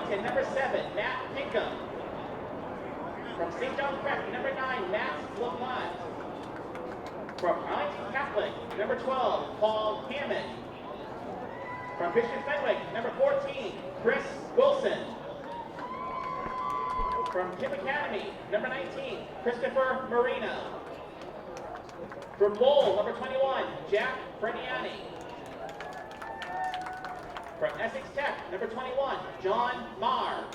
Burlington, number 7, Matt Pinkham. From St. John's Prep, number 9, Matt Lamont. From Arlington Catholic, number 12, Paul Hammond. From Bishop Fenwick, number 14, Chris Wilson. From Kim Academy, number 19, Christopher Marino. From Lowell, number 21, Jack Frediani. From Essex Tech, number 21, John Marr.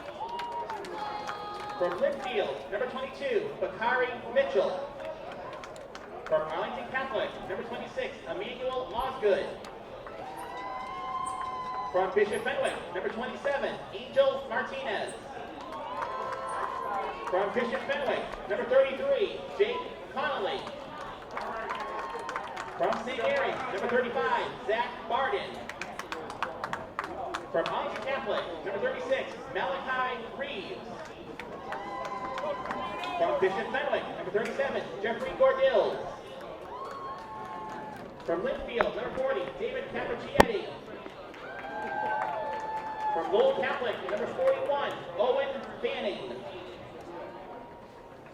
From Linfield, number 22, Bakari Mitchell. From Arlington Catholic, number 26, Emmanuel Osgood. From Bishop Fenwick, number 27, Angel Martinez. From Bishop Fenwick, number 33, Jake Connolly. From St. Mary's, number 35, Zach Barden. From Arlington Catholic, number 36, Malachi Reeves. From Bishop Fenwick, number 37, Jeffrey Gordills. From Linfield, number 40, David Capricietti. From Lowell Catholic, number 41, Owen Fanning.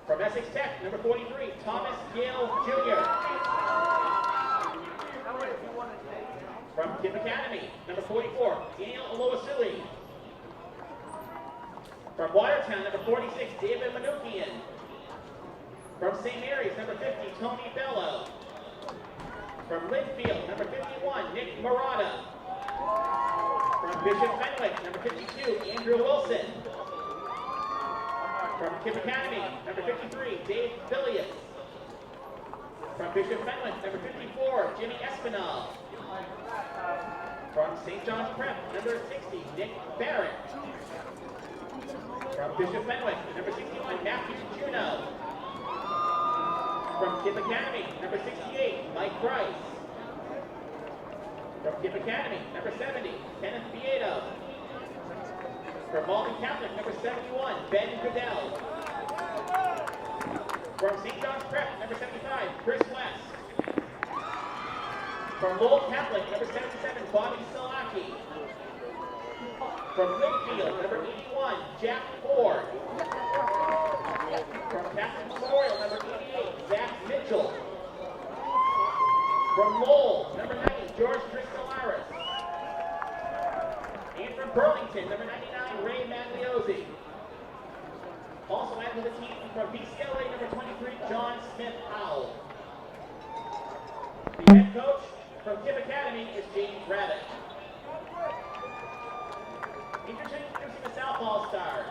From Essex Tech, number 43, Thomas Gale Jr. From Kim Academy, number 44, Daniel Oloasui. From Watertown, number 46, David Manukian. From St. Mary's, number 50, Tony Bello. From Linfield, number 51, Nick Murata. From Bishop Fenwick, number 52, Andrew Wilson. From Kim Academy, number 53, Dave Billius. From Bishop Fenwick, number 54, Jimmy Espinal. From St. John's Prep, number 60, Nick Barrett. From Bishop Fenwick, number 61, Matthew Juno. From Kim Academy, number 68, Mike Price. From Kim Academy, number 70, Kenneth Vieto. From Malden Catholic, number 71, Ben Goodell. From St. John's Prep, number 75, Chris West. From Lowell Catholic, number 77, Bobby Salaki. From Linfield, number 81, Jack Ford. From Catholic Memorial, number 88, Zach Mitchell. From Lowell, number 90, George Cristalaris. And from Burlington, number 99, Ray Magliozzi. Also added to the team from PCLA, number 23, John Smith Howell. The head coach from Kim Academy is James Rabbit. Introducing the Southpaw Stars.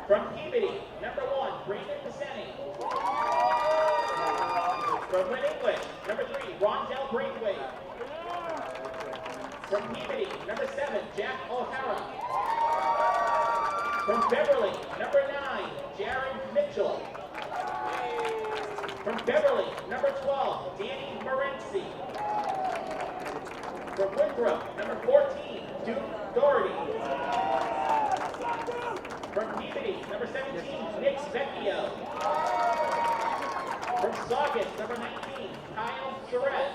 From Peabody, number 1, Brandon Pisani. From Win English, number 3, Rondell Braithwaite. From Peabody, number 7, Jack O'Hara. From Beverly, number 9, Jared Mitchell. From Beverly, number 12, Danny Morency. From Winthrop, number 14, Duke Doherty. From Peabody, number 17, Nick Vecchio. From Saugus, number 19, Kyle Surratt.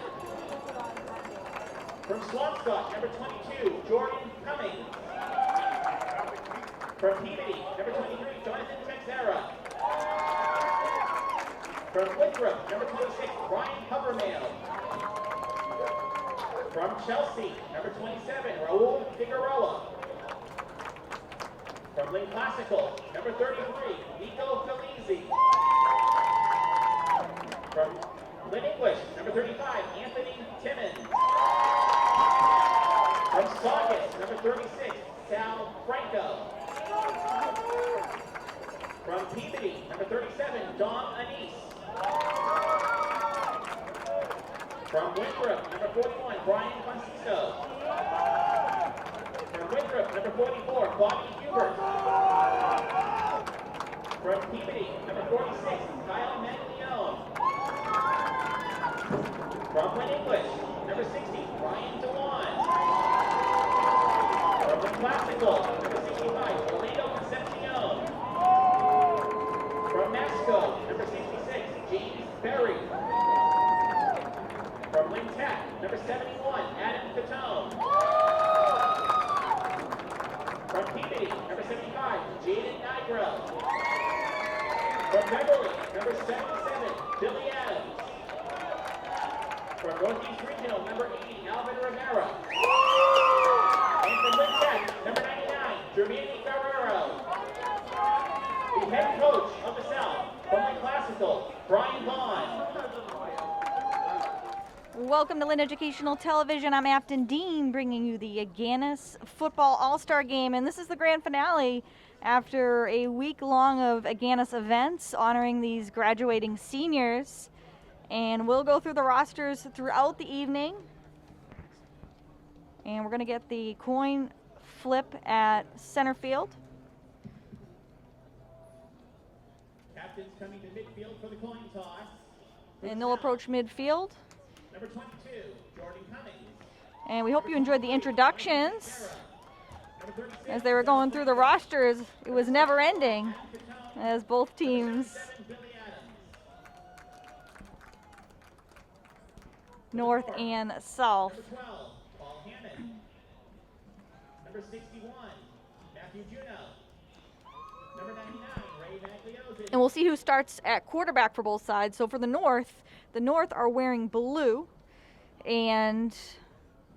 From Swampscott, number 22, Jordan Cummings. From Peabody, number 23, Jonathan Texera. From Winthrop, number 26, Brian Covermail. From Chelsea, number 27, Raul Figueroa. From Lynn Classical, number 33, Nico Galizzi. From Lynn English, number 35, Anthony Timmons. From Saugus, number 36, Sal Franco. From Peabody, number 37, Dom Anise. From Winthrop, number 41, Brian Conciso. From Winthrop, number 44, Bobby Hubert. From Peabody, number 46, Kyle Mangione. From Win English, number 60, Brian DeWan. From the Classical, number 65, Orlando Concepcion. From Masco, number 66, James Berry. From Lynn Tech, number 71, Adam Catone. From Peabody, number 75, Beverly, number 77, Billy Adams. From Northeast Regional, number 80, Alvin Rivera. And from Lynn Tech, number 99, Jermaine Ferrero. The head coach of the South, from Lynn Classical, Brian Vaughn. Welcome to Lynn Educational Television. I'm Afton Dean, bringing you the Agganis Football All-Star Game, and this is the grand finale after a week long of Agganis events honoring these graduating seniors. And we'll go through the rosters throughout the evening, and we're going to get the coin flip at center field. Captains coming to midfield for the coin toss. And they'll approach midfield. Number 22, Jordan Cummings. And we hope you enjoyed the introductions. As they were going through the rosters, it was never ending as both teams, North and South. Number 12, Paul Hammond. Number 61, Matthew Juno. Number 99, Ray Magliosi. And we'll see who starts at quarterback for both sides. So for the North are wearing blue, and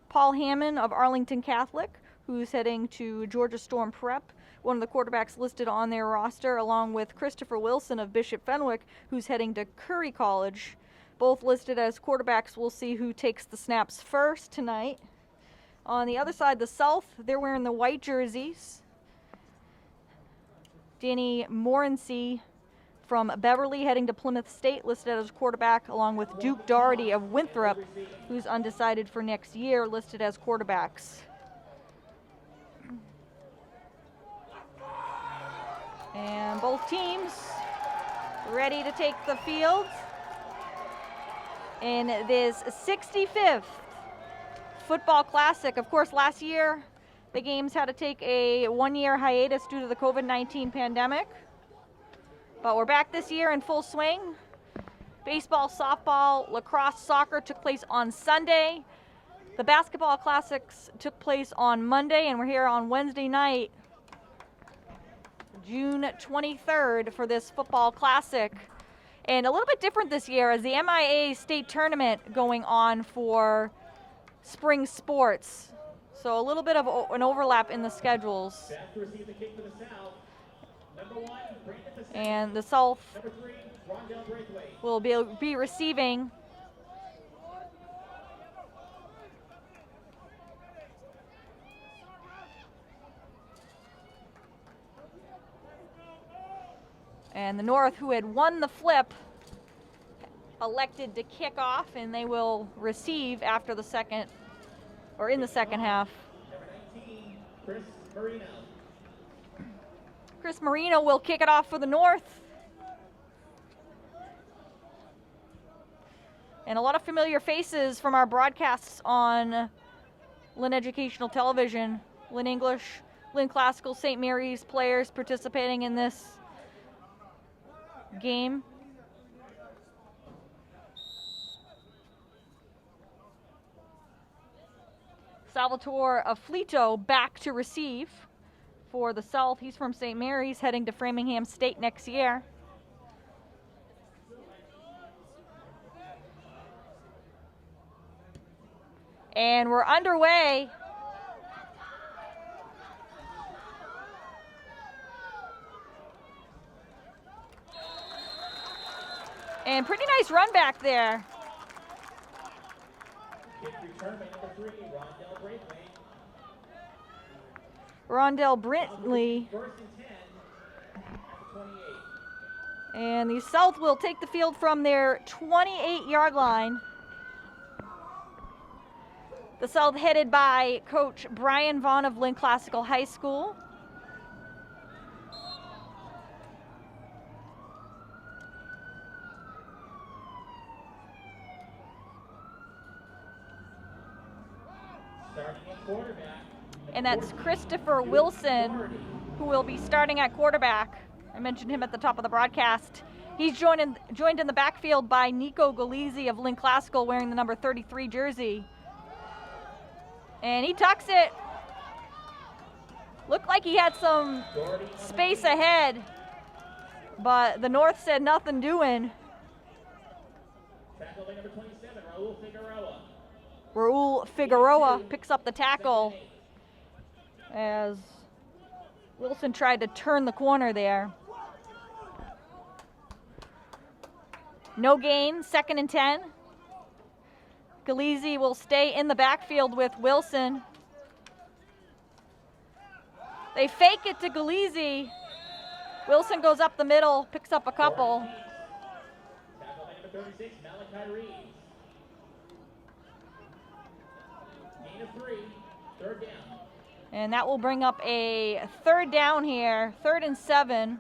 Paul Hammond of Arlington Catholic, who's heading to Georgia Storm Prep, one of the quarterbacks listed on their roster, along with Christopher Wilson of Bishop Fenwick, who's heading to Curry College. Both listed as quarterbacks. We'll see who takes the snaps first tonight. On the other side, the South, they're wearing the white jerseys. Danny Morency from Beverly heading to Plymouth State, listed as quarterback, along with Duke Doherty of Winthrop, who's undecided for next year, listed as quarterbacks. And both teams ready to take the field in this 65th Football Classic. Of course, last year the games had to take a one-year hiatus due to the COVID-19 pandemic. But we're back this year in full swing. Baseball, softball, lacrosse, soccer took place on Sunday. The basketball classics took place on Monday, and we're here on Wednesday night, June 23rd, for this football classic. And a little bit different this year as the MIA state tournament going on for spring sports. So a little bit of an overlap in the schedules. And the South will be receiving and the North, who had won the flip, elected to kick off, and they will receive after the second, or in the second half. Number 19, Chris Marino. Chris Marino will kick it off for the North. And a lot of familiar faces from our broadcasts on Lynn Educational Television. Lynn English, Lynn Classical, St. Mary's players participating in this game. Salvatore Afflito back to receive for the South. He's from St. Mary's, heading to Framingham State next year. And we're underway. And pretty nice run back there. Kick return by number 3, Rondell Braithwaite. Rondell Brintley. First and 10 at the 28. And the South will take the field from their 28-yard line. The South headed by Coach Brian Vaughn of Lynn Classical High School. Starting at quarterback. And that's Christopher Wilson, who will be starting at quarterback. I mentioned him at the top of the broadcast. He's joined in the backfield by Nico Galizzi of Lynn Classical, wearing the number 33 jersey. And he tucks it. Looked like he had some space ahead. but the North said nothing doing. Tackle by number 27, Raul Figueroa. Raul Figueroa picks up the tackle as Wilson tried to turn the corner there. No gain, 2nd and 10. Galizzi will stay in the backfield with Wilson. They fake it to Galizzi. Wilson goes up the middle, picks up a couple. Tackle by number 36, Malachi Reeves. Gain of 3, 3rd down. And that will bring up a 3rd down here, 3rd and 7.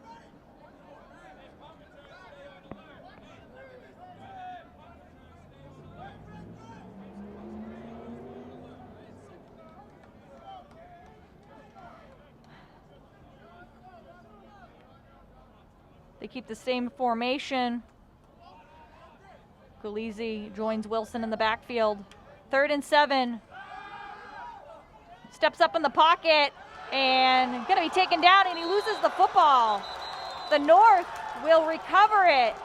They keep the same formation. Galizzi joins Wilson in the backfield. 3rd and 7. Steps up in the pocket and gonna be taken down, and he loses the football. The North will recover it.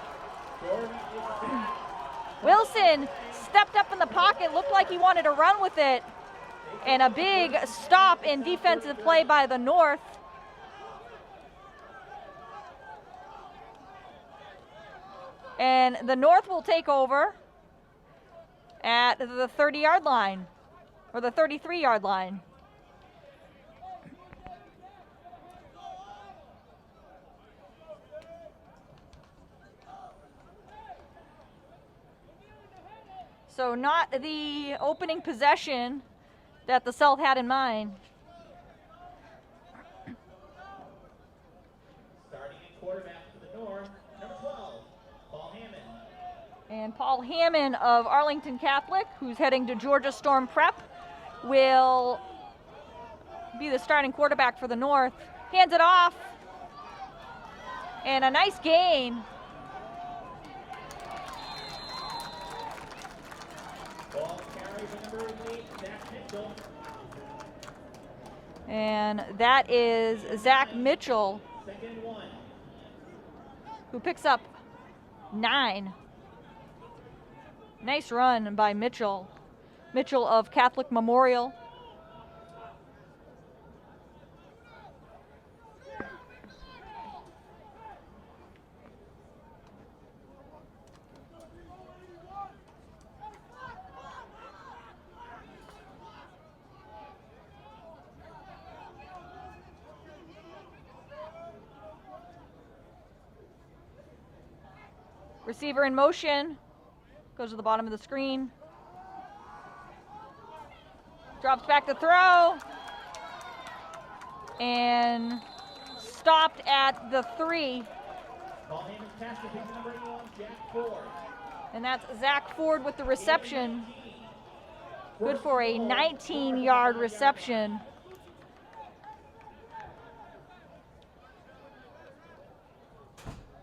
Wilson stepped up in the pocket, looked like he wanted to run with it, and a big stop in defensive play by the North. And the North will take over at the 30-yard line, or the 33-yard line. So not the opening possession that the South had in mind. Starting at quarterback for the North, number 12, Paul Hammond. And Paul Hammond of Arlington Catholic, who's heading to Georgia Storm Prep, will be the starting quarterback for the North. Hands it off. And a nice gain. Ball carries number 8, Zach Mitchell. And that is Zach Mitchell, 2nd and 1. who picks up 9. Nice run by Mitchell. Mitchell of Catholic Memorial. Receiver in motion. Goes to the bottom of the screen. Drops back to throw. And stopped at the 3. Paul Hammond's pass to number 81, Jack Ford. And that's Zach Ford with the reception. Good for a 19-yard reception.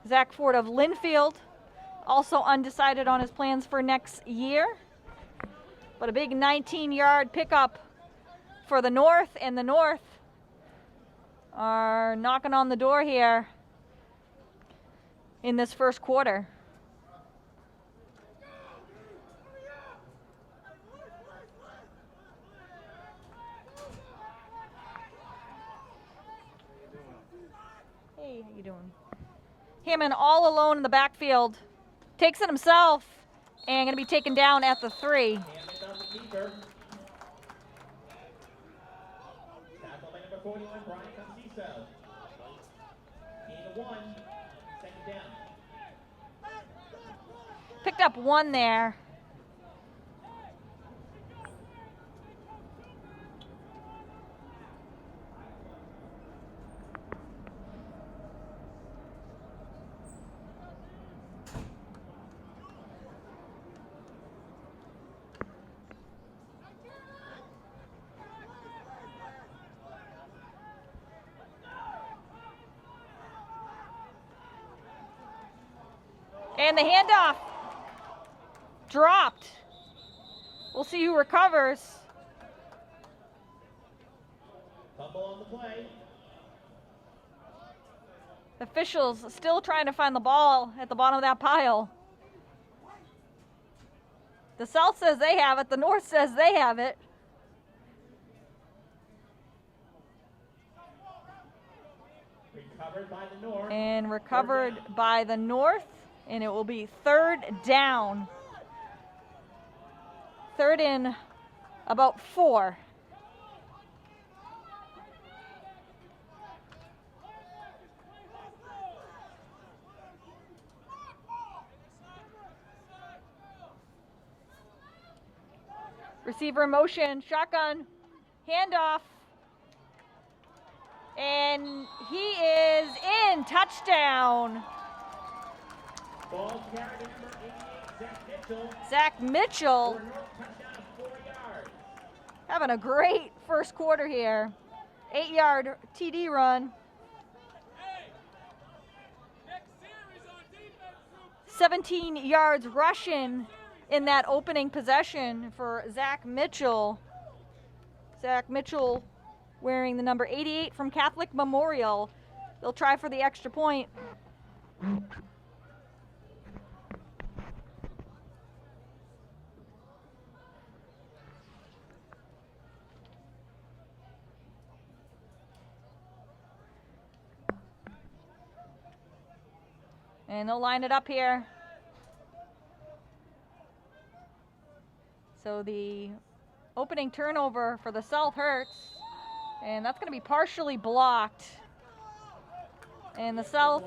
Zach Ford of Linfield, also undecided on his plans for next year. But a big 19-yard pickup for the North, and the North are knocking on the door here in this first quarter. Hey, how you doing? Hammond all alone in the backfield. Takes it himself and going to be taken down at the 3. Hammond on the keeper. Tackle by number 41, Brian Conciso. Gain of 1, 2nd down. Picked up 1 there. And the handoff dropped. We'll see who recovers. Fumble on the play. Officials still trying to find the ball at the bottom of that pile. The South says they have it. The North says they have it. Recovered by the North. And recovered by the North. And it will be third down. Third in about 4. Receiver in motion, shotgun, handoff. And he is in, touchdown. Ball carried to number 88, Zach Mitchell. Zach Mitchell For a North touchdown, 4 yards. having a great first quarter here. 8-yard TD run. 17 yards rushing in that opening possession for Zach Mitchell. Zach Mitchell wearing the number 88 from Catholic Memorial. They'll try for the extra point. And they'll line it up here. So the opening turnover for the South hurts. And that's going to be partially blocked. And the South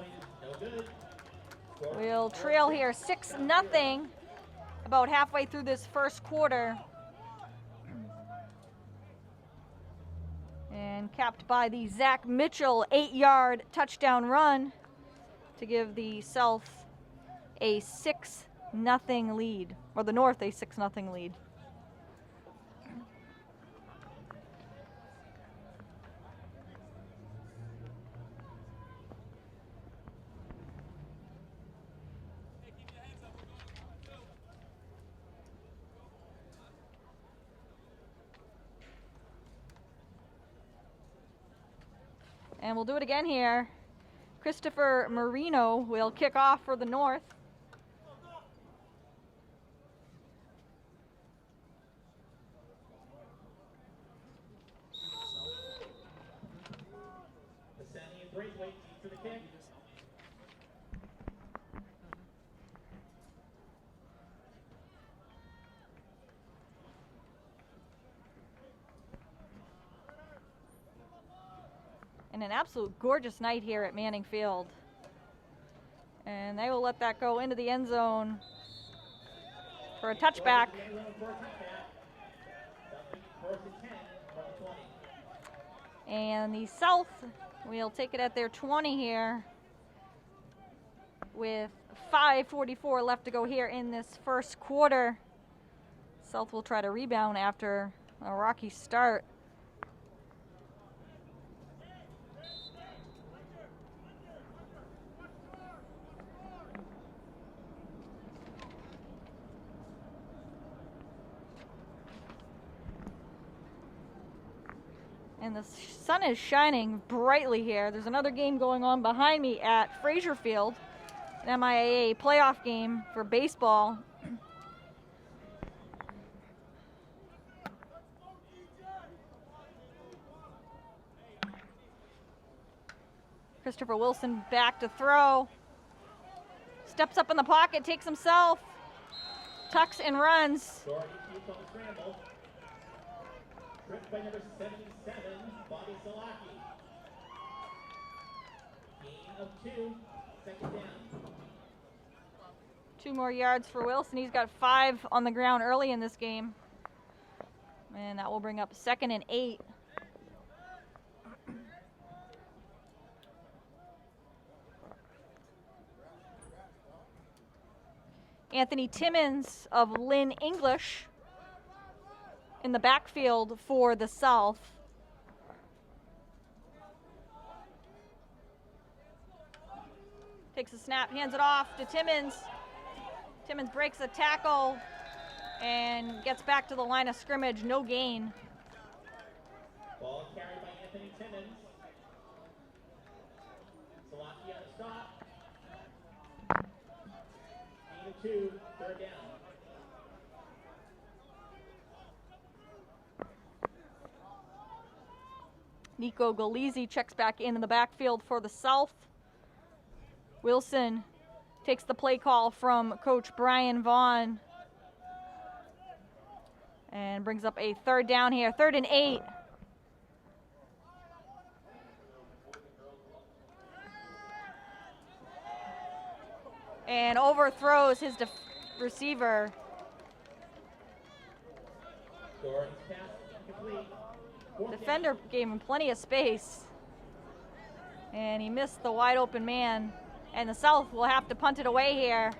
will trail here 6-0 about halfway through this first quarter. And capped by the Zach Mitchell 8-yard touchdown run to give the South a 6-0 lead, or the North a 6-0 lead. And we'll do it again here. Christopher Marino will kick off for the North. Ascending Braithwaite for the kick. And an absolute gorgeous night here at Manning Field. And they will let that go into the end zone for a touchback. And the South will take it at their 20 here with 5:44 left to go here in this first quarter. South will try to rebound after a rocky start. And the sun is shining brightly here. There's another game going on behind me at Fraser Field, an MIAA playoff game for baseball. Christopher Wilson back to throw. Steps up in the pocket, takes himself, tucks and runs. Tripped by number 77, Bobby Salaki. Gain of 2, second down. 2 more yards for Wilson. He's got 5 on the ground early in this game. And that will bring up 2nd and 8. Anthony Timmons of Lynn English in the backfield for the South. Takes a snap, hands it off to Timmons. Timmons breaks a tackle and gets back to the line of scrimmage, no gain. Ball carried by Anthony Timmons. Slovakia on the stop. 2, third down. Nico Galizzi checks back in the backfield for the South. Wilson takes the play call from Coach Brian Vaughn and brings up a third down here, 3rd and 8. And overthrows his receiver. Defender gave him plenty of space. And he missed the wide open man. And the South will have to punt it away here.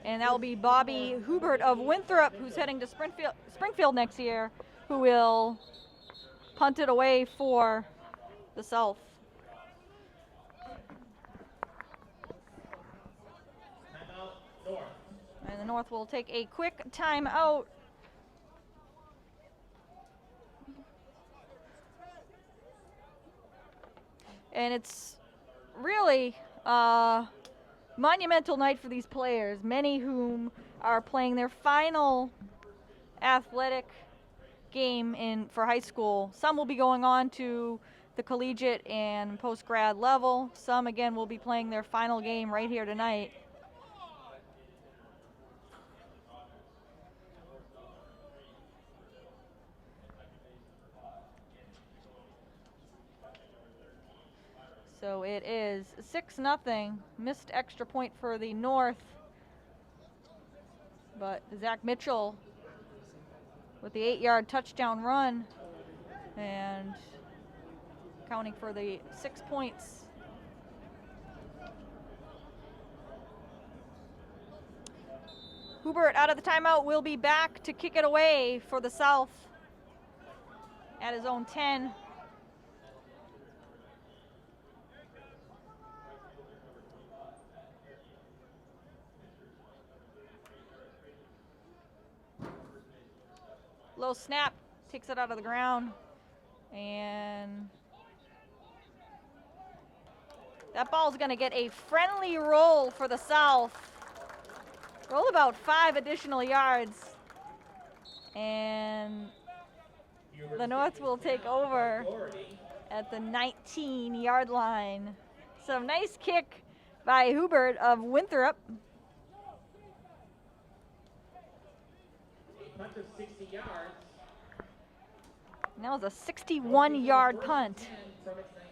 And that will be Bobby Hubert of Winthrop, who's heading to Springfield next year, who will punt it away for the South. And the North will take a quick timeout. And it's really a monumental night for these players, many whom are playing their final athletic game for high school. Some will be going on to the collegiate and post-grad level. Some, again, will be playing their final game right here tonight. So it is 6-0. Missed extra point for the North. But Zach Mitchell with the 8-yard touchdown run and counting for the 6 points. Hubert out of the timeout will be back to kick it away for the South at his own 10. Low snap, takes it out of the ground, and that ball's gonna get a friendly roll for the South. Roll about 5 additional yards, and the North will take over at the 19-yard line. So nice kick by Hubert of Winthrop. Punt of 60 yards. And that was a 61-yard punt. From its 19.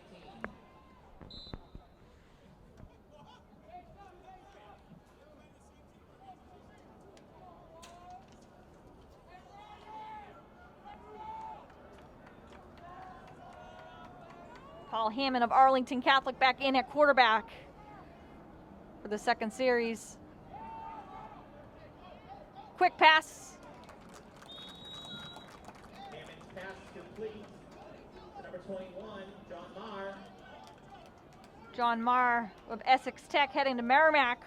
Paul Hammond of Arlington Catholic back in at quarterback for the second series. Quick pass. Pass complete to number 21, John Marr. John Marr of Essex Tech heading to Merrimack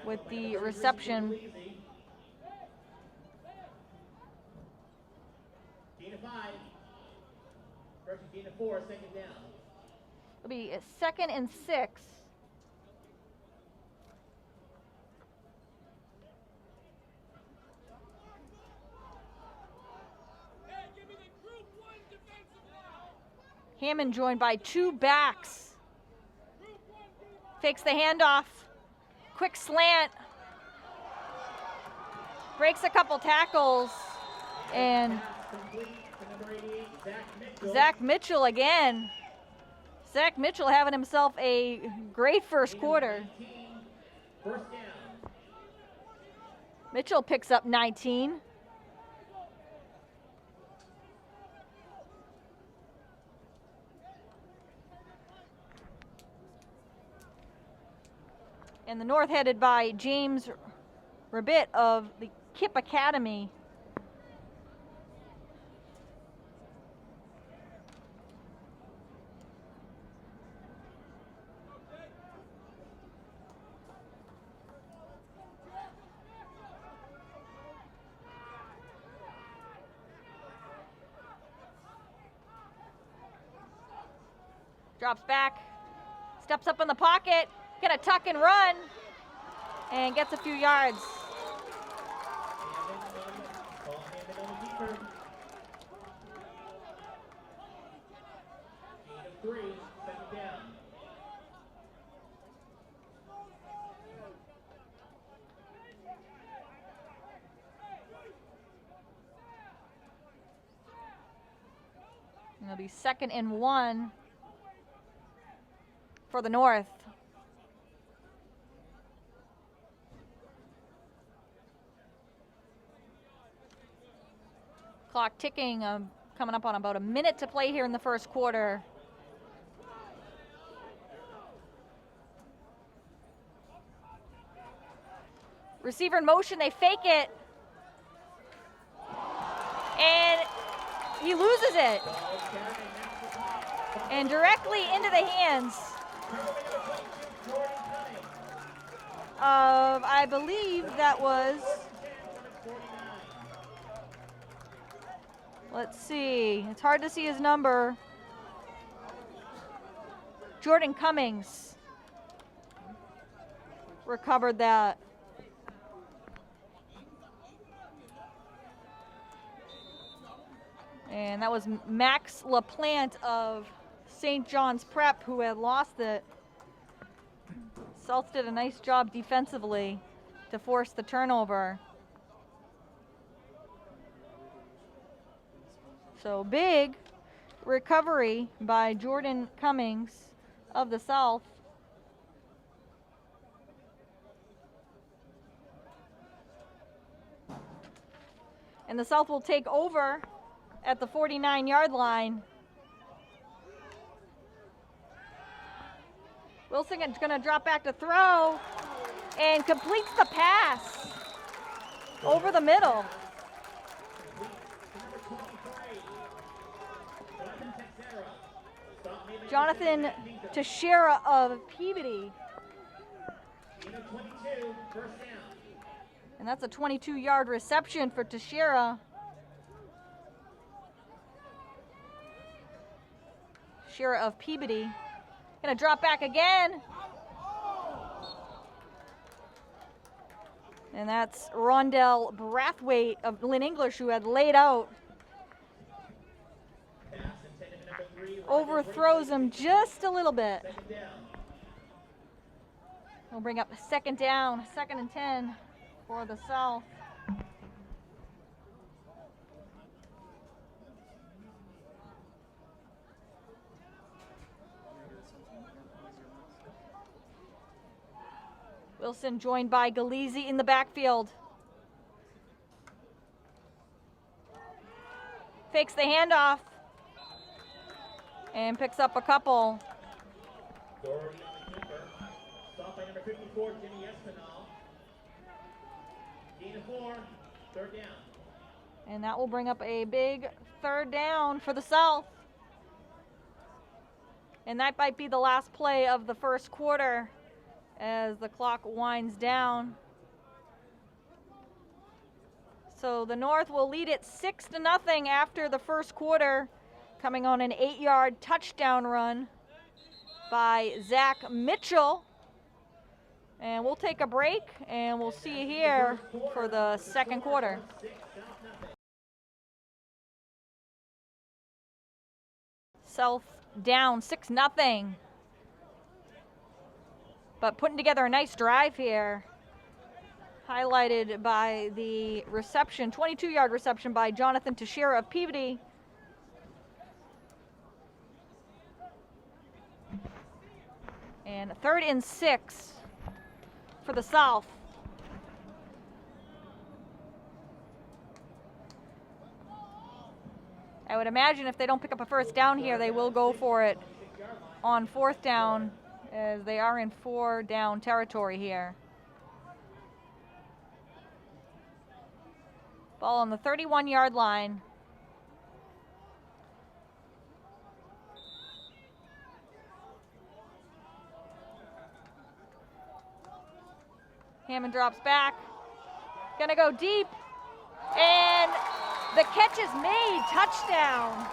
with the reception. Gain of 5. First gain of 4, second down. It'll be a 2nd and 6. Hammond joined by 2 backs. Fakes the handoff. Quick slant. Breaks a couple tackles. And Zach Mitchell again. Zach Mitchell having himself a great first quarter. Mitchell picks up 19. And the North headed by James Rabbit of the KIPP Academy. Drops back, steps up in the pocket, gonna tuck and run, and gets a few yards. It'll be 2nd and 1 for the North. Clock ticking, coming up on about a minute to play here in the first quarter. Receiver in motion, they fake it. And he loses it. And directly into the hands of, I believe that was, let's see, it's hard to see his number. Jordan Cummings recovered that. And that was Max LaPlante of St. John's Prep who had lost it. South did a nice job defensively to force the turnover. So big recovery by Jordan Cummings of the South. And the South will take over at the 49-yard line. Wilson is going to drop back to throw and completes the pass over the middle. Jonathan Teixeira of Peabody. And that's a 22-yard reception for Teixeira. Teixeira of Peabody. Gonna drop back again. And that's Rondell Brathwaite of Lynn English who had laid out. Overthrows him just a little bit. We'll bring up a 2nd down, 2nd and 10 for the South. Wilson joined by Galizzi in the backfield. Fakes the handoff and picks up a couple. Doherty on the keeper. Stopped by number 54, Jimmy Espinal. Gain of 4, 3rd down. And that will bring up a big 3rd down for the South. And that might be the last play of the first quarter as the clock winds down. So the North will lead it 6-0 after the first quarter, coming on an 8-yard touchdown run by Zach Mitchell. And we'll take a break and we'll see you here for the second quarter. South down 6-0. But putting together a nice drive here, highlighted by the reception, 22-yard reception by Jonathan Teixeira of Peabody. And 3rd and 6 for the South. I would imagine if they don't pick up a first down here, they will go for it on 4th down, as they are in 4-down territory here. Ball on the 31-yard line. Hammond drops back. Gonna go deep. And the catch is made. Touchdown.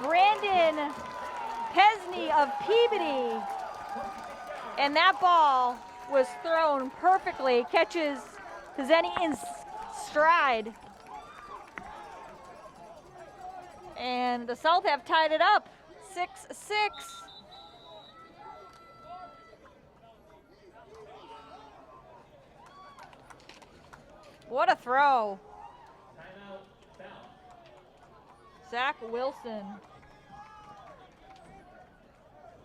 Brandon Pesney of Peabody. And that ball was thrown perfectly. Catches Pizzeni in stride. And the South have tied it up, 6-6. What a throw. Zach Wilson.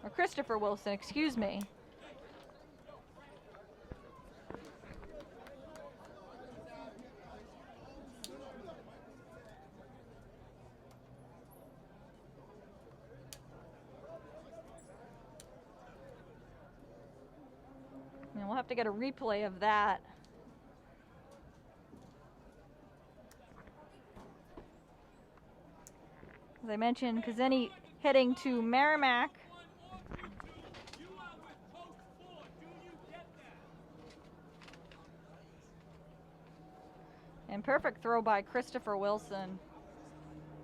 Or Christopher Wilson, excuse me. And we'll have to get a replay of that. As I mentioned, Pizzeni heading to Merrimack. And perfect throw by Christopher Wilson.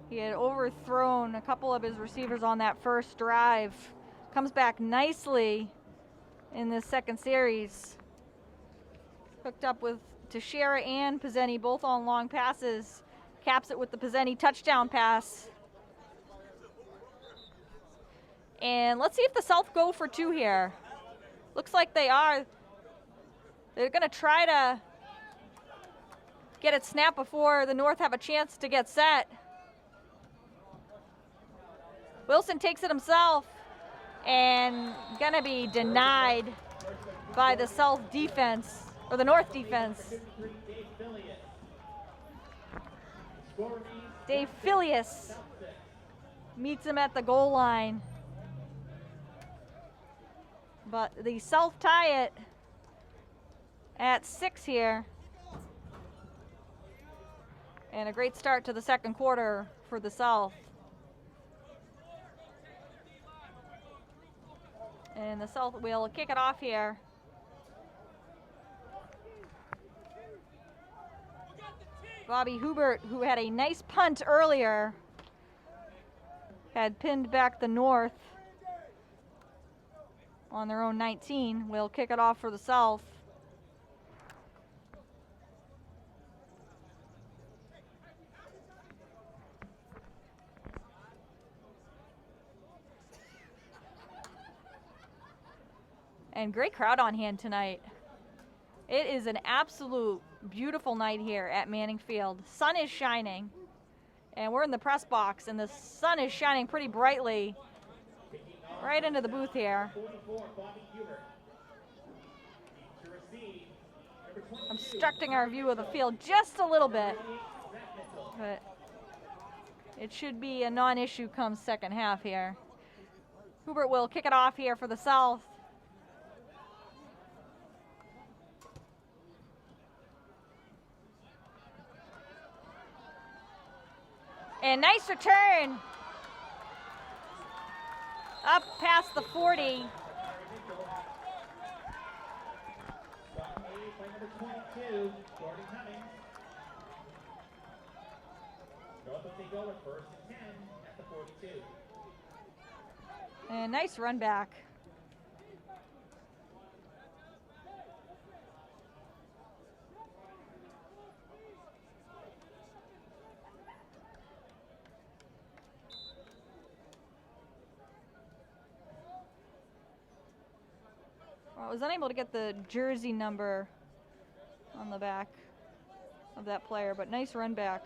He had overthrown a couple of his receivers on that first drive. Comes back nicely in this second series. Hooked up with Teixeira and Pizzeni, both on long passes. Caps it with the Pizzeni touchdown pass. And let's see if the South go for two here. Looks like they are. They're going to try to get it snapped before the North have a chance to get set. Wilson takes it himself and gonna be denied by the South defense, or the North defense. Dave Filius meets him at the goal line. But the South tie it at 6 here. And a great start to the second quarter for the South. And the South will kick it off here. Bobby Hubert, who had a nice punt earlier, had pinned back the North on their own 19. Will kick it off for the South. And great crowd on hand tonight. It is an absolute beautiful night here at Manning Field. Sun is shining, and we're in the press box, and the sun is shining pretty brightly right into the booth here. Obstructing our view of the field just a little bit, but it should be a non-issue come second half here. Hubert will kick it off here for the South. And nice return. Up past the 40. And nice run back. I was unable to get the jersey number on the back of that player, but nice run back.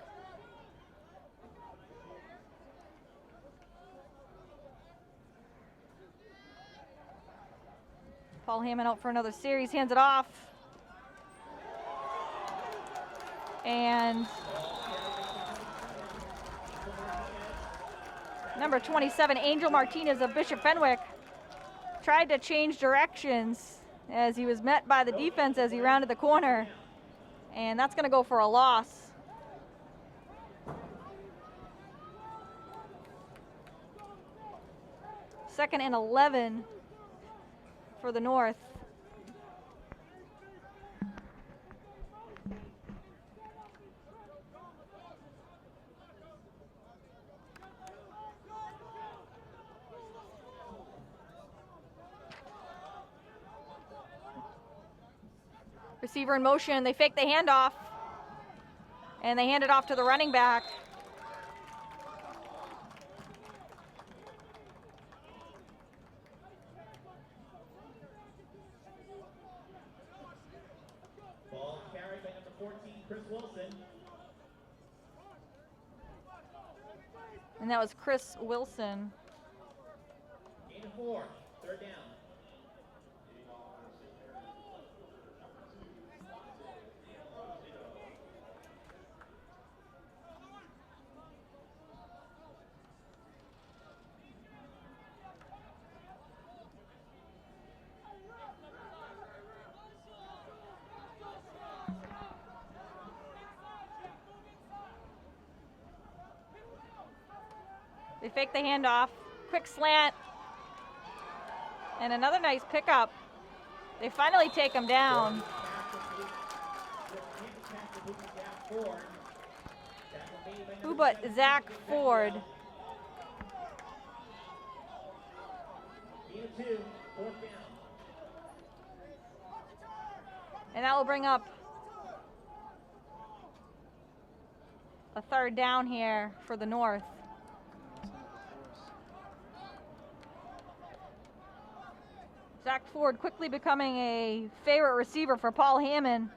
Paul Hammond out for another series, hands it off. And number 27, Angel Martinez of Bishop Fenwick, tried to change directions as he was met by the defense as he rounded the corner. And that's going to go for a loss. Second and 11 for the North. Receiver in motion. They fake the handoff. And they hand it off to the running back. Ball carried by number 14, Chris Wilson. And that was Chris Wilson. Gain of 4, third down. They fake the handoff. Quick slant. And another nice pickup. They finally take him down. Who but Zach Ford? And that will bring up a third down here for the North. Zach Ford quickly becoming a favorite receiver for Paul Hammond.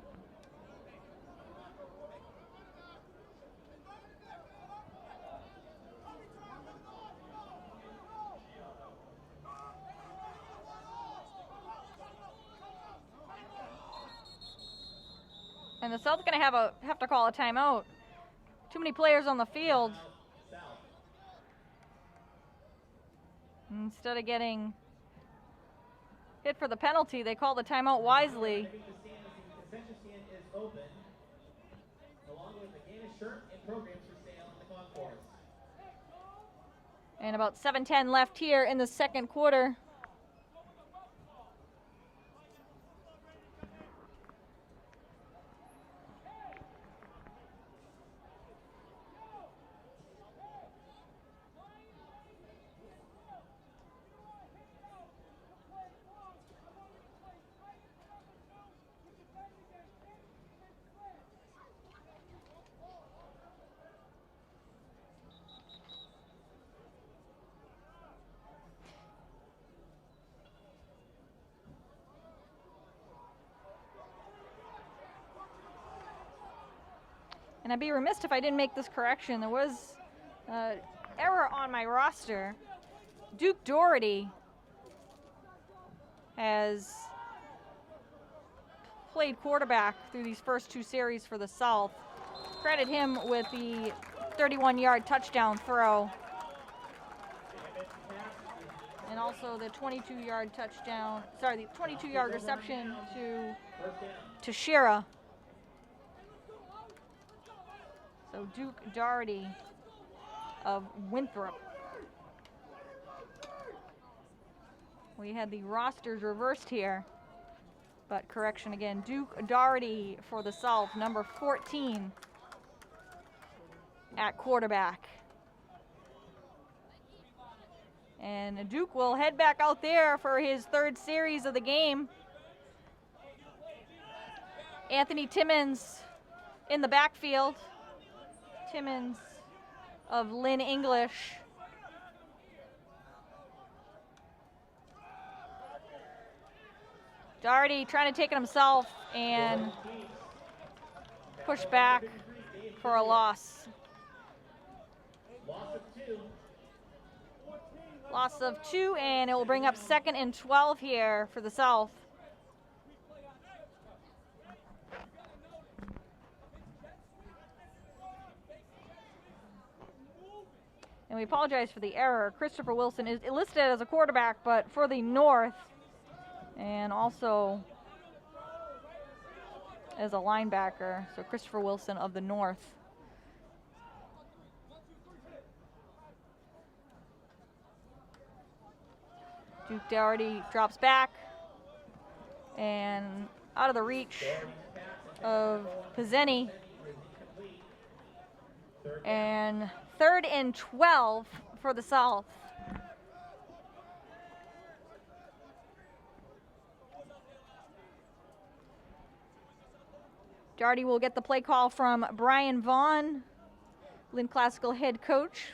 And the South's going to have to call a timeout. Too many players on the field. Instead of getting hit for the penalty, they call the timeout wisely. The concession stand is open, along with the Agganis shirt and programs for sale in the concourse. And about 7:10 left here in the second quarter. And I'd be remiss if I didn't make this correction. There was error on my roster. Duke Doherty has played quarterback through these first two series for the South. Credit him with the 31-yard touchdown throw. And also the 22-yard touchdown, sorry, the 22-yard reception to Shira. So Duke Doherty of Winthrop. We had the rosters reversed here, but correction again. Duke Doherty for the South, number 14 at quarterback. And Duke will head back out there for his third series of the game. Anthony Timmons in the backfield. Timmons of Lynn English. Doherty trying to take it himself and push back for a loss. Loss of 2, and it will bring up 2nd and 12 here for the South. And we apologize for the error. Christopher Wilson is listed as a quarterback, but for the North, and also as a linebacker. So Christopher Wilson of the North. Duke Doherty drops back and out of the reach of Pizzeni. And 3rd and 12 for the South. Darty will get the play call from Brian Vaughn, Lynn Classical head coach.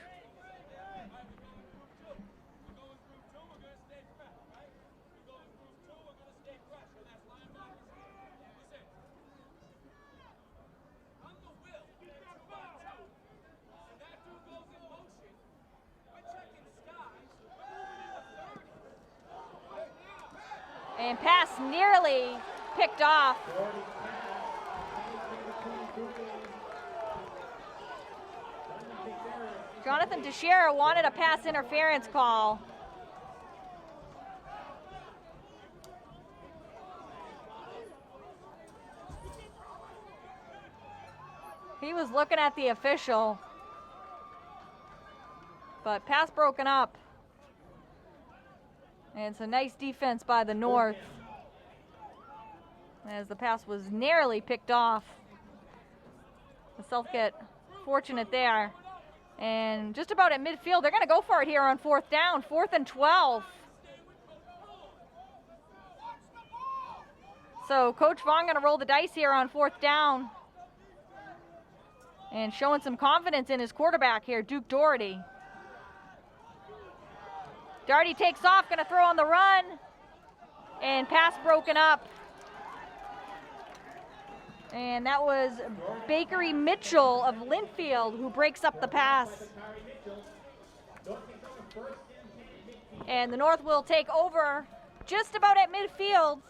And pass nearly picked off. Jonathan Teixeira wanted a pass interference call. He was looking at the official, but pass broken up. And it's a nice defense by the North, as the pass was nearly picked off. The South get fortunate there. And just about at midfield, they're going to go for it here on 4th down, 4th and 12. So Coach Vaughn going to roll the dice here on 4th down. And showing some confidence in his quarterback here, Duke Doherty. Darty takes off, going to throw on the run. And pass broken up. And that was Bakery Mitchell of Linfield who breaks up the pass. And the North will take over just about at midfield.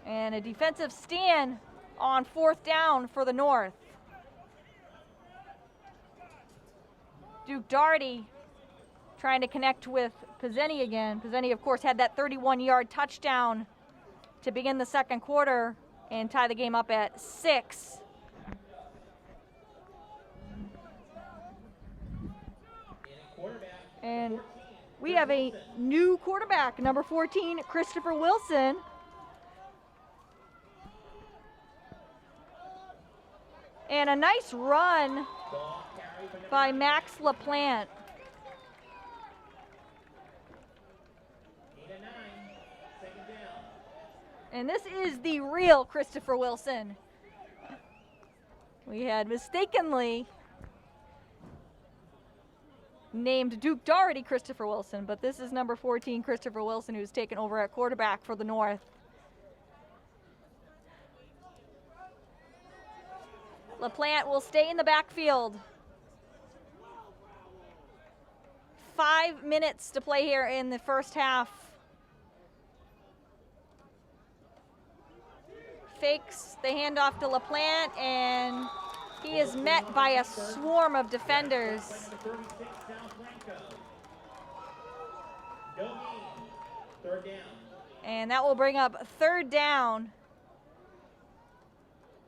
And a defensive stand on 4th down for the North. Duke Darty trying to connect with Pizzeni again. Pizzeni, of course, had that 31-yard touchdown to begin the second quarter and tie the game up at 6. And we have a new quarterback, number 14, Christopher Wilson. And a nice run by Max LaPlante. And this is the real Christopher Wilson. We had mistakenly named Duke Doherty Christopher Wilson, but this is number 14 Christopher Wilson, who's taken over at quarterback for the North. LaPlante will stay in the backfield. 5 minutes to play here in the first half. Fakes the handoff to LaPlante, and he is met by a swarm of defenders. And that will bring up 3rd down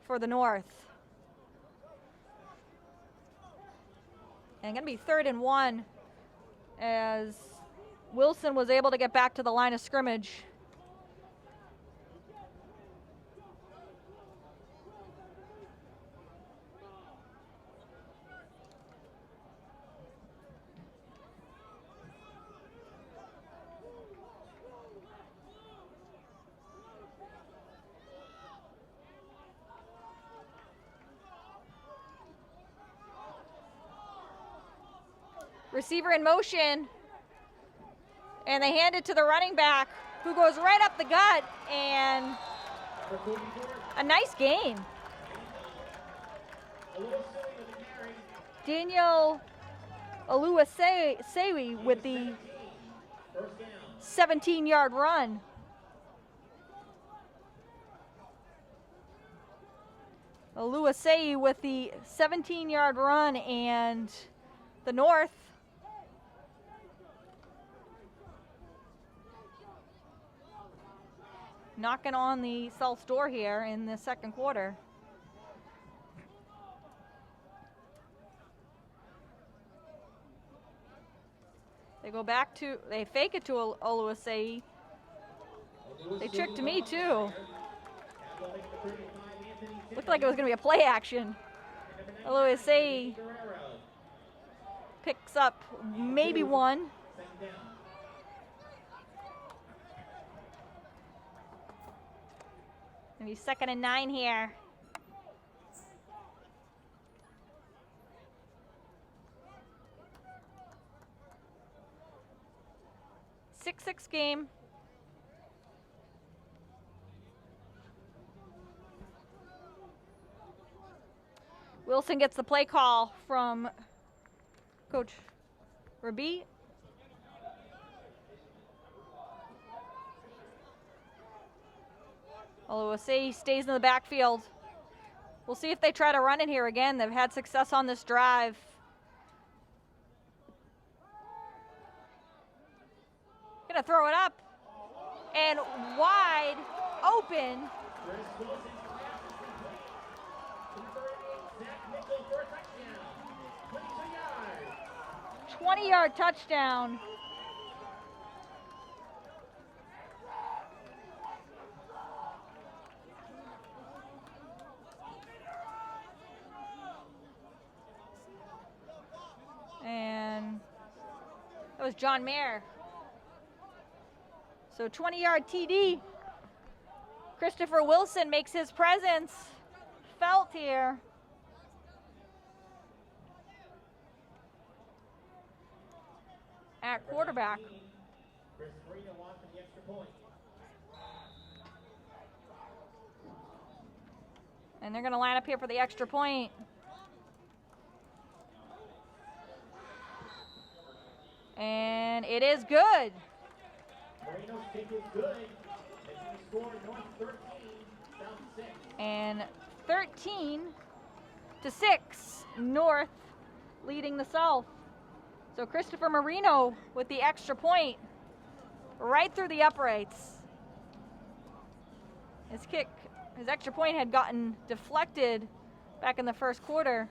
for the North. And going to be 3rd and 1, as Wilson was able to get back to the line of scrimmage. Receiver in motion, and they hand it to the running back, who goes right up the gut, and a nice gain. Daniel Oluwaseyi with the 17-yard run. Oluwaseyi with the 17-yard run, and the North knocking on the South's door here in the second quarter. They go back to, they fake it to Oluwaseyi. They tricked me too. Looked like it was going to be a play action. Oluwaseyi picks up maybe one. Gonna be 2nd and 9 here. 6-6 game. Wilson gets the play call from Coach Rabi. Although he stays in the backfield. We'll see if they try to run it here again. They've had success on this drive. Gonna throw it up and wide open. 20-yard touchdown. And that was John Mayer. So 20-yard TD. Christopher Wilson makes his presence felt here. At quarterback. And they're going to line up here for the extra point. And it is good. Marino's kick is good. They scored North 13, South 6. And 13-6, North leading the South. So Christopher Marino with the extra point right through the uprights. His extra point had gotten deflected back in the first quarter.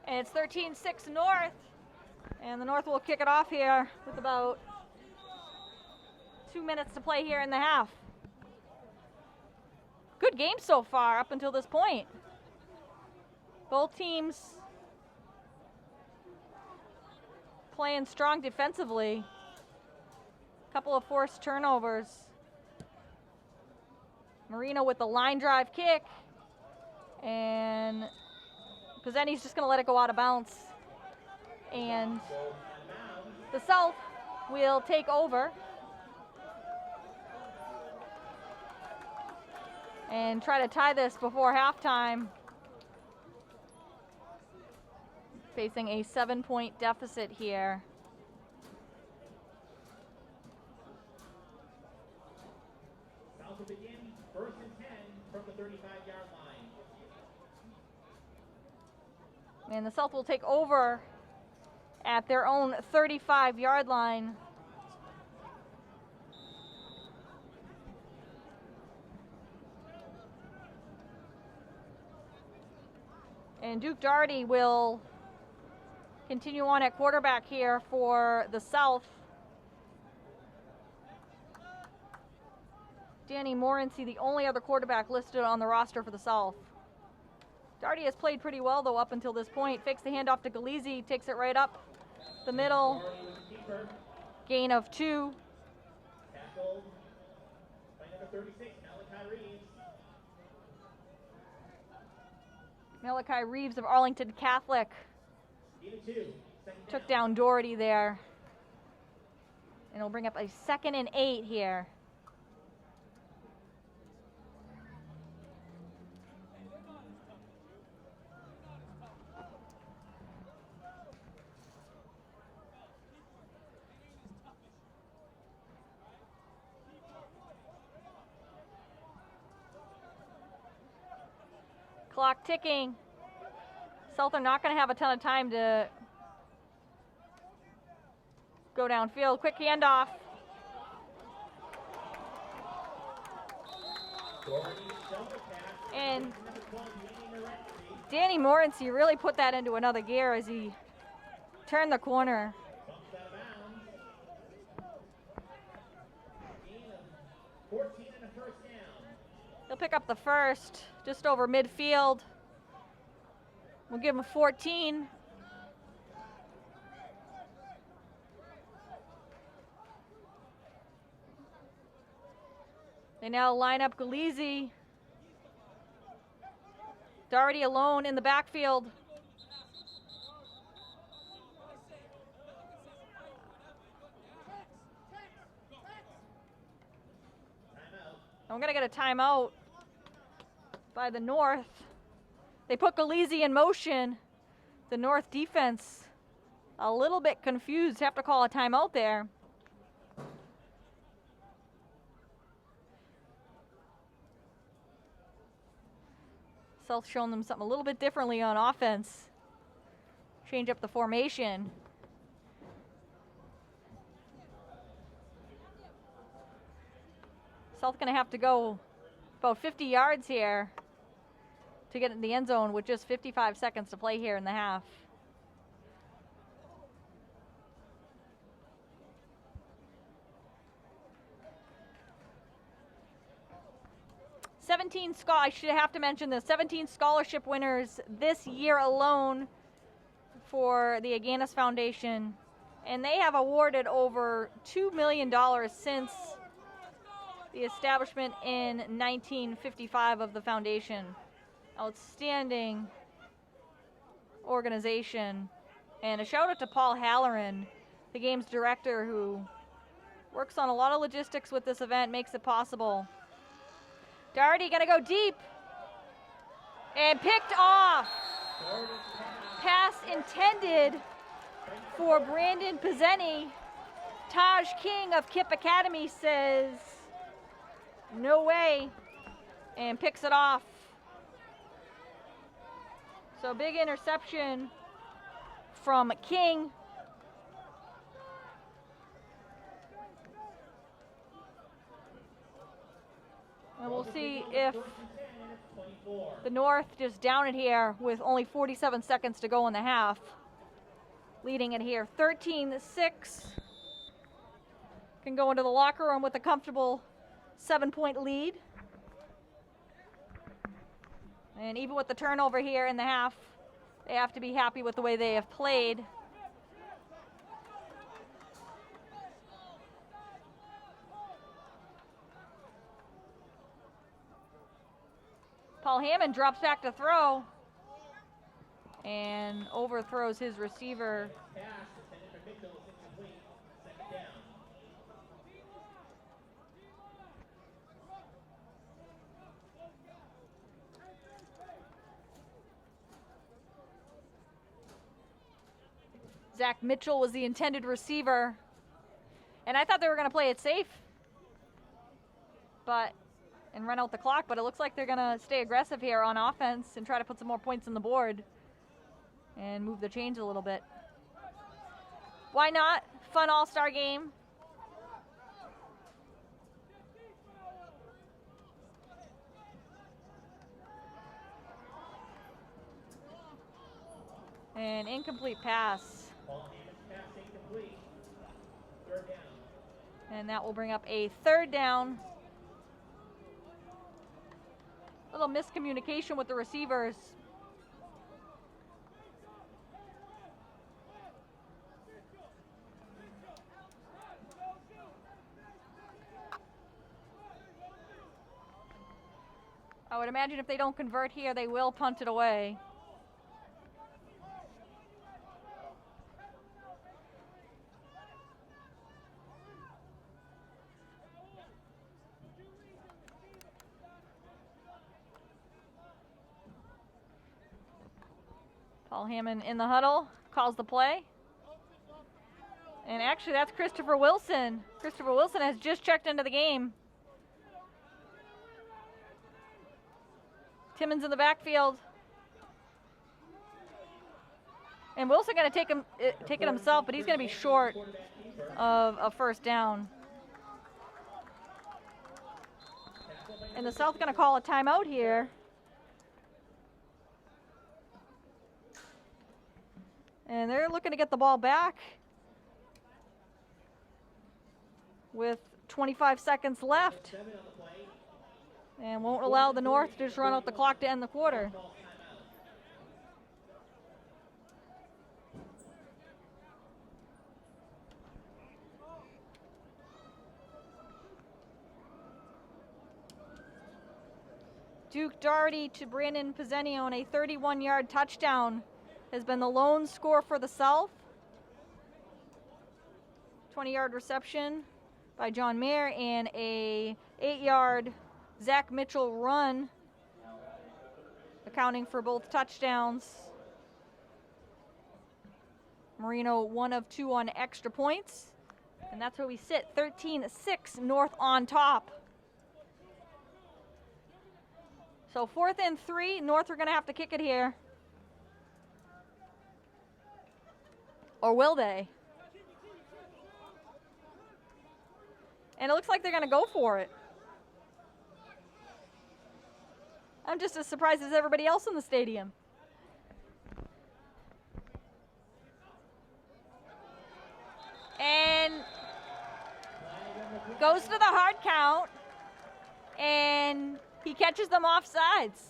And it's 13-6 North, and the North will kick it off here with about 2 minutes to play here in the half. Good game so far up until this point. Both teams playing strong defensively. Couple of forced turnovers. Marino with the line drive kick, and Pizzeni's just going to let it go out of bounds. And the South will take over and try to tie this before halftime, facing a 7-point deficit here. South will begin 1st and 10 from the 35-yard line. And the South will take over at their own 35-yard line. And Duke Daugherty will continue on at quarterback here for the South. Danny Morency, the only other quarterback listed on the roster for the South. Daugherty has played pretty well, though, up until this point. Fakes the handoff to Galizzi, takes it right up the middle. Gain of 2. Tackled by number 36, Malachi Reeves. Malachi Reeves of Arlington Catholic took down Daugherty there. And it'll bring up a 2nd and 8 here. Clock ticking. South are not going to have a ton of time to go downfield. Quick handoff. And Danny Morency really put that into another gear as he turned the corner. 14 and a first down. He'll pick up the first, just over midfield. We'll give him 14. They now line up Galizzi. Doherty alone in the backfield. I'm going to get a timeout by the North. They put Galizzi in motion. The North defense a little bit confused. Have to call a timeout there. South showing them something a little bit differently on offense. Change up the formation. South going to have to go about 50 yards here to get in the end zone with just 55 seconds to play here in the half. I should have to mention this. 17 scholarship winners this year alone for the Agganis Foundation, and they have awarded over $2 million since the establishment in 1955 of the foundation. Outstanding organization. And a shout out to Paul Halloran, the game's director, who works on a lot of logistics with this event, makes it possible. Doherty gonna go deep and picked off. Pass intended for Brandon Pizzeni. Taj King of Kip Academy says, no way, and picks it off. So big interception from King. And we'll see if the North just down it here with only 47 seconds to go in the half. Leading it here 13-6. Can go into the locker room with a comfortable 7-point lead. And even with the turnover here in the half, they have to be happy with the way they have played. Paul Hammond drops back to throw and overthrows his receiver. Zach Mitchell was the intended receiver, and I thought they were going to play it safe and run out the clock, but it looks like they're going to stay aggressive here on offense and try to put some more points on the board and move the chains a little bit. Why not? Fun all-star game. An incomplete pass. And that will bring up a third down. A little miscommunication with the receivers. I would imagine if they don't convert here, they will punt it away. Paul Hammond in the huddle, calls the play. And actually that's Christopher Wilson. Christopher Wilson has just checked into the game. Timmons in the backfield. And Wilson gonna take it himself, but he's gonna be short of a first down. And the South gonna call a timeout here. And they're looking to get the ball back with 25 seconds left. 7 on the play. And won't allow the North to just run out the clock to end the quarter. Duke Doherty to Brandon Pizzeni on a 31-yard touchdown has been the lone score for the South. 20-yard reception by John Mayer and a 8-yard Zach Mitchell run, accounting for both touchdowns. Marino 1 of 2 on extra points, and that's where we sit, 13-6, North on top. So 4th and 3, North are going to have to kick it here. Or will they? And it looks like they're going to go for it. I'm just as surprised as everybody else in the stadium. And goes to the hard count. And he catches them off sides.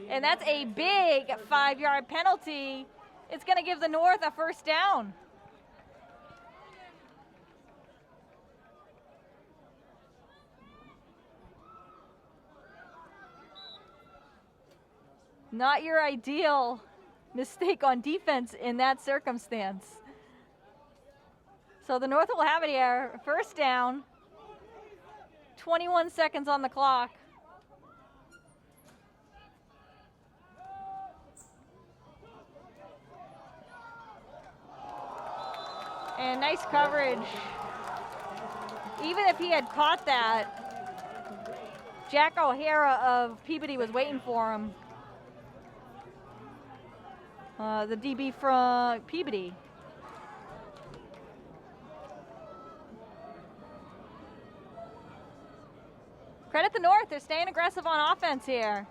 And that's a big 5-yard penalty. It's going to give the North a first down. Not your ideal mistake on defense in that circumstance. So the North will have it here. First down. 21 seconds on the clock. And nice coverage. Even if he had caught that, Jack O'Hara of Peabody was waiting for him. The DB from Peabody. Credit the North, they're staying aggressive on offense here.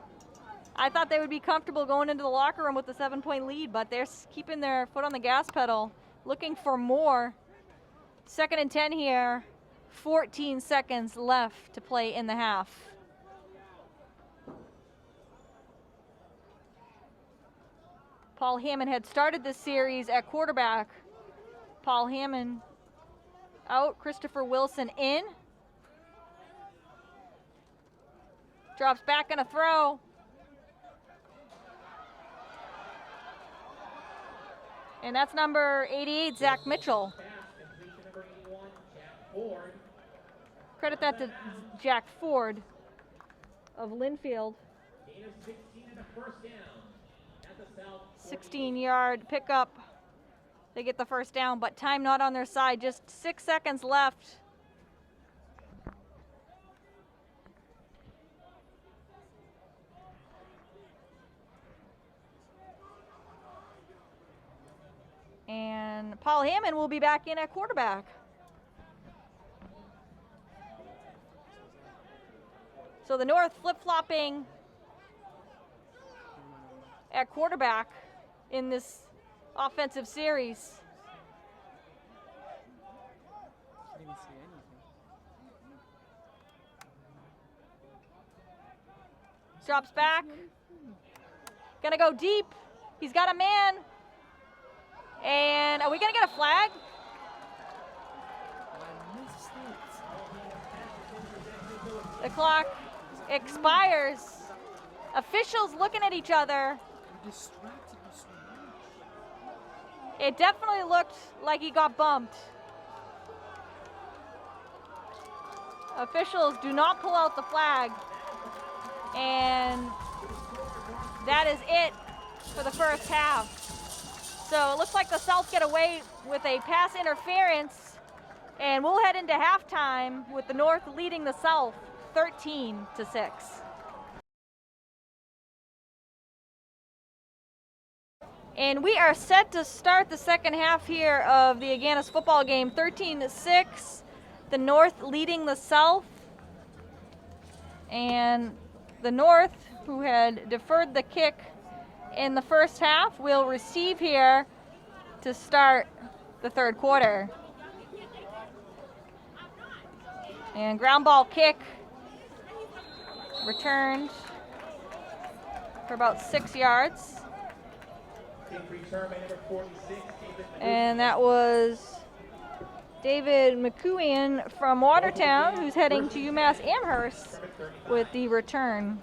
I thought they would be comfortable going into the locker room with a 7-point lead, but they're keeping their foot on the gas pedal, looking for more. 2nd and 10 here, 14 seconds left to play in the half. Paul Hammond had started this series at quarterback. Paul Hammond out, Christopher Wilson in. Drops back and a throw. And that's number 88, Zach Mitchell. Credit that to Jack Ford of Linfield. 16-yard pickup. They get the first down, but time not on their side. Just 6 seconds left. And Paul Hammond will be back in at quarterback. So the North flip-flopping at quarterback in this offensive series. Didn't see anything. Drops back. Gonna go deep. He's got a man. And are we gonna get a flag? The clock expires. Officials looking at each other. It definitely looked like he got bumped. Officials do not pull out the flag. And that is it for the first half. So it looks like the South get away with a pass interference, and we'll head into halftime with the North leading the South 13-6. And we are set to start the second half here of the Agganis football game, 13-6, the North leading the South. And the North, who had deferred the kick in the first half, will receive here to start the third quarter. And ground ball kick. Returned for about 6 yards. And that was David McCuian from Watertown, who's heading to UMass Amherst with the return.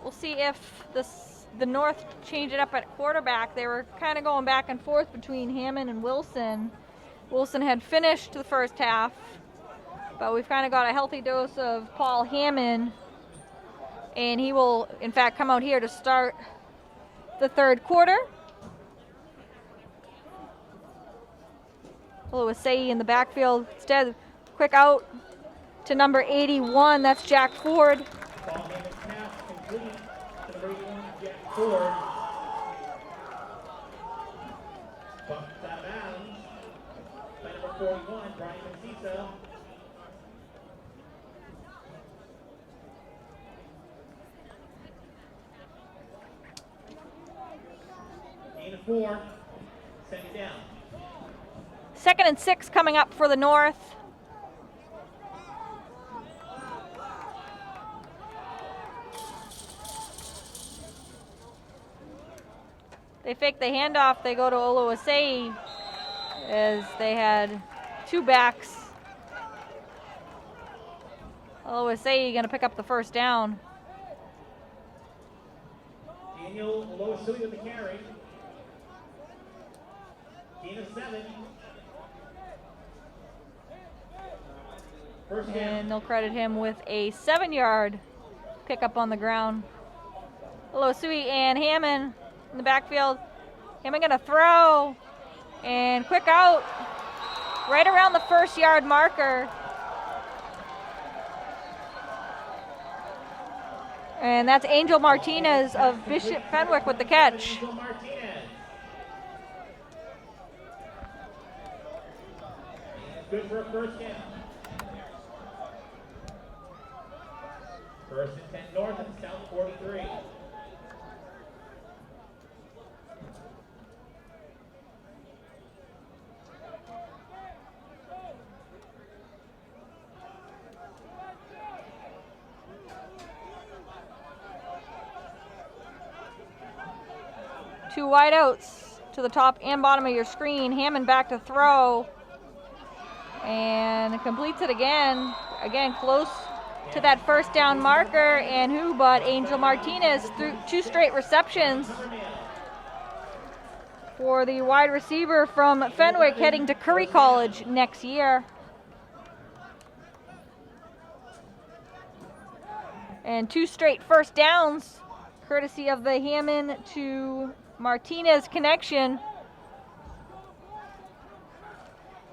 We'll see if the North change it up at quarterback. They were kind of going back and forth between Hammond and Wilson. Wilson had finished the first half, but we've kind of got a healthy dose of Paul Hammond, and he will, in fact, come out here to start the third quarter. Oluwaseyi in the backfield. Instead, quick out to number 81. That's Jack Ford. Paul Hammond's pass complete to number 81, Jack Ford. Bumped out of bounds by number 41, Brian Maciso. Gain of 4. Second down. 2nd and 6 coming up for the North. They fake the handoff. They go to Oluwaseyi as they had 2 backs. Oluwaseyi going to pick up the first down. Daniel Oluwaseyi with the carry. Gain of 7. First down. And they'll credit him with a 7-yard pickup on the ground. Oluwaseyi and Hammond in the backfield. Hammond going to throw. And quick out right around the 1st-yard marker. And that's Angel Martinez of Bishop Fenwick with the catch. Angel Martinez. Good for a first down. First and 10 north at the South 43. Two wideouts to the top and bottom of your screen. Hammond back to throw. And completes it again. Again, close to that first down marker. And who but Angel Martinez through 2 straight receptions for the wide receiver from Fenwick heading to Curry College next year. And 2 straight first downs courtesy of the Hammond to Martinez connection.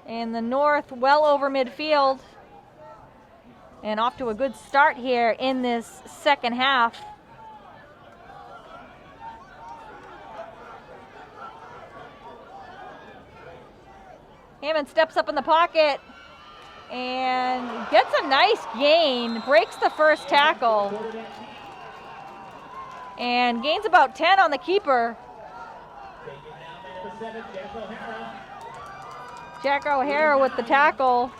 And the North well over midfield. And off to a good start here in this second half. Hammond steps up in the pocket and gets a nice gain, breaks the first tackle, and gains about 10 on the keeper. Jack O'Hara with the tackle.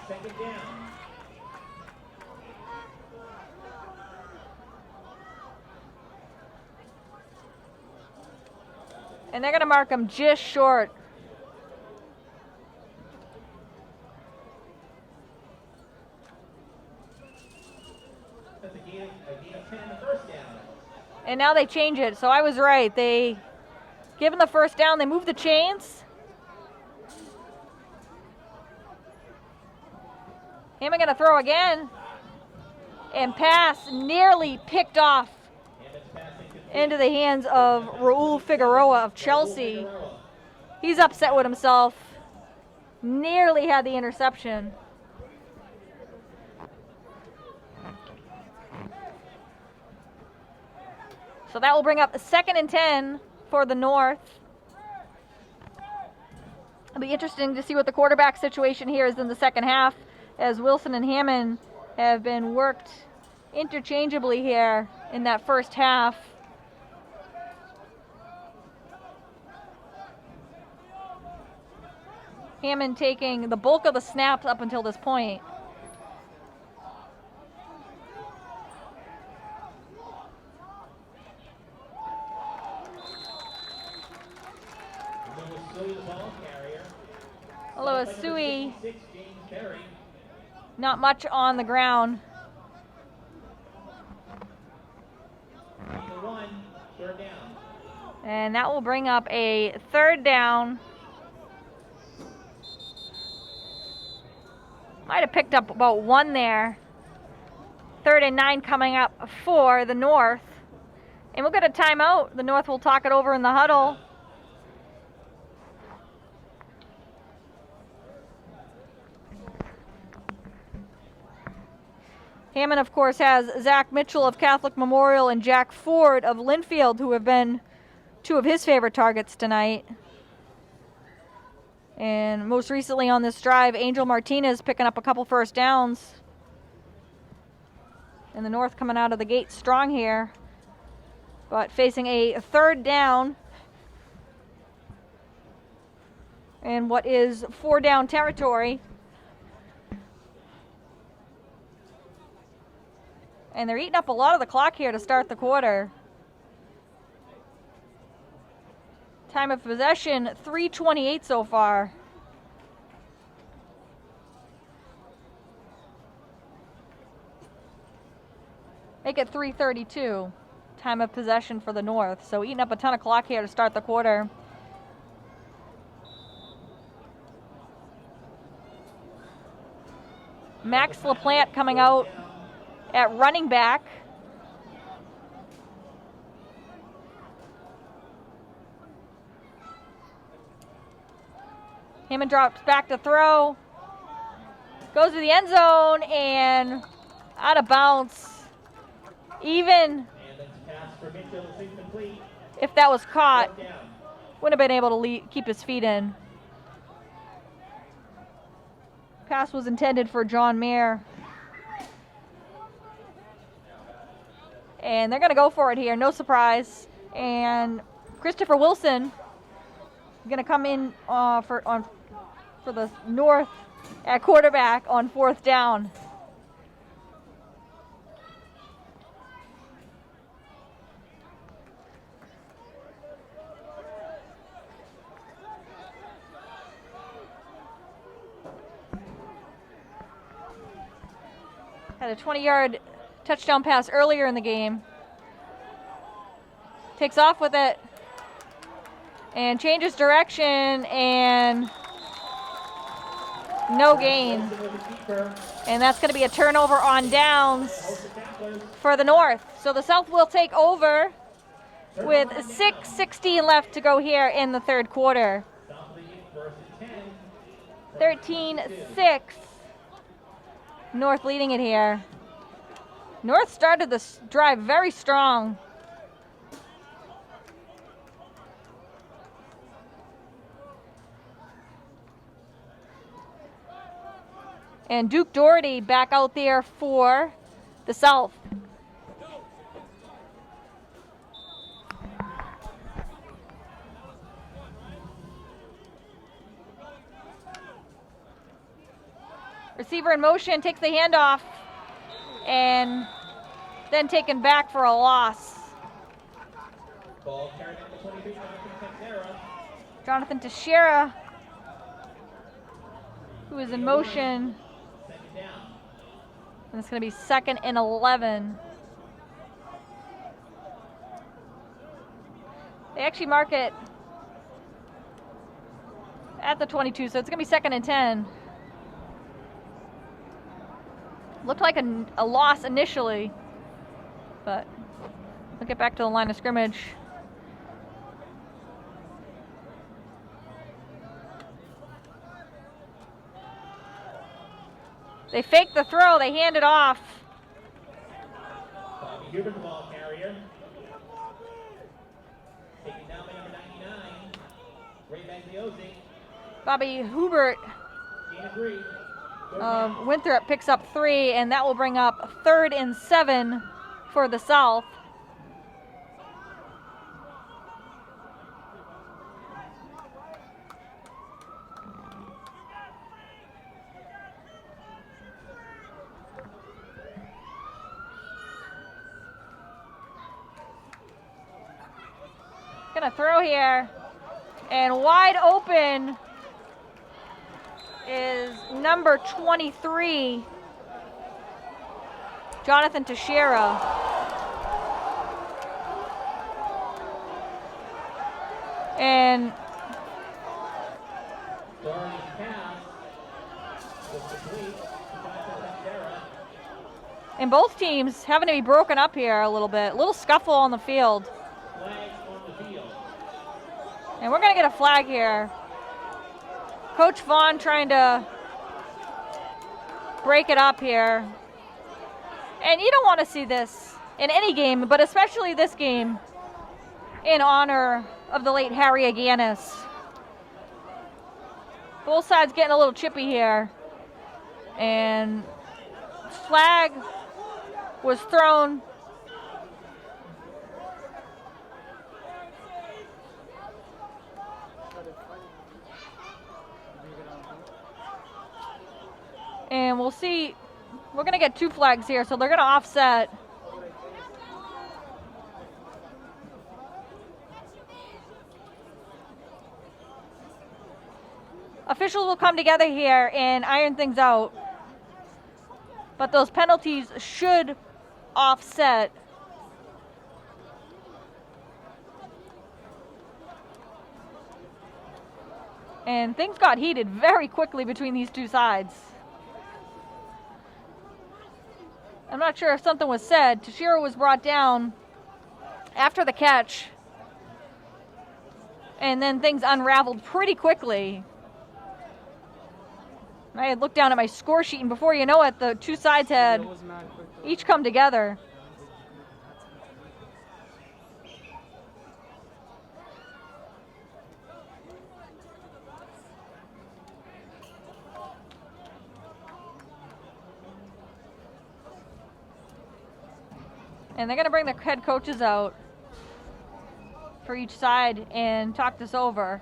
And they're going to mark him just short. And now they change it, so I was right. They give him the first down, they move the chains. Hammond going to throw again. And pass nearly picked off into the hands of Raul Figueroa of Chelsea. He's upset with himself. Nearly had the interception. So that will bring up a 2nd and 10 for the North. It'll be interesting to see what the quarterback situation here is in the second half, as Wilson and Hammond have been worked interchangeably here in that first half. Hammond taking the bulk of the snaps up until this point. Hello, Asui. Not much on the ground. And that will bring up a 3rd down. Might have picked up about 1 there. 3rd and 9 coming up for the North. And we'll get a timeout. The North will talk it over in the huddle. Hammond, of course, has Zach Mitchell of Catholic Memorial and Jack Ford of Linfield, who have been 2 of his favorite targets tonight. And most recently on this drive, Angel Martinez picking up a couple first downs. And the North coming out of the gate strong here, but facing a 3rd down and what is 4 down territory. And they're eating up a lot of the clock here to start the quarter. Time of possession, 3:28 so far. Make it 3:32. Time of possession for the North. So eating up a ton of clock here to start the quarter. Max LaPlante coming out at running back. Hammond drops back to throw. Goes to the end zone and out of bounds. Even if that was caught, wouldn't have been able to keep his feet in. Pass was intended for John Mayer. And they're going to go for it here, no surprise. And Christopher Wilson going to come in for the North at quarterback on 4th down. Had a 20-yard touchdown pass earlier in the game. Takes off with it and changes direction and no gain. And that's going to be a turnover on downs for the North. So the South will take over with 6:16 left to go here in the 3rd quarter. 13-6. North leading it here. North started this drive very strong. And Duke Doherty back out there for the South. Receiver in motion, takes the handoff, and then taken back for a loss. Ball carried at the 23, Jonathan Teixeira, who is in motion. Second down. And it's going to be 2nd and 11. They actually mark it at the 22, so it's going to be 2nd and 10. Looked like a loss initially, but we'll get back to the line of scrimmage. They fake the throw, they hand it off. Bobby Huber, the ball carrier. Taking down by number 99, Ray Magliozzi. Bobby Hubert Gain of 3. Winthrop picks up 3, and that will bring up 3rd and 7 for the South. Gonna throw here. And wide open is number 23, Jonathan Teixeira. And Doherty's pass was complete to Jonathan Teixeira. and both teams having to be broken up here a little bit. A little scuffle on the field. Flags on the field. And we're going to get a flag here. Coach Vaughn trying to break it up here. And you don't want to see this in any game, but especially this game in honor of the late Harry Agganis. Both sides getting a little chippy here. And flag was thrown. And we'll see, we're going to get 2 flags here, so they're going to offset. Officials will come together here and iron things out. But those penalties should offset. And things got heated very quickly between these two sides. I'm not sure if something was said. Teixeira was brought down after the catch. And then things unraveled pretty quickly. I had looked down at my score sheet, and before you know it, the two sides had each come together. And they're going to bring the head coaches out for each side and talk this over.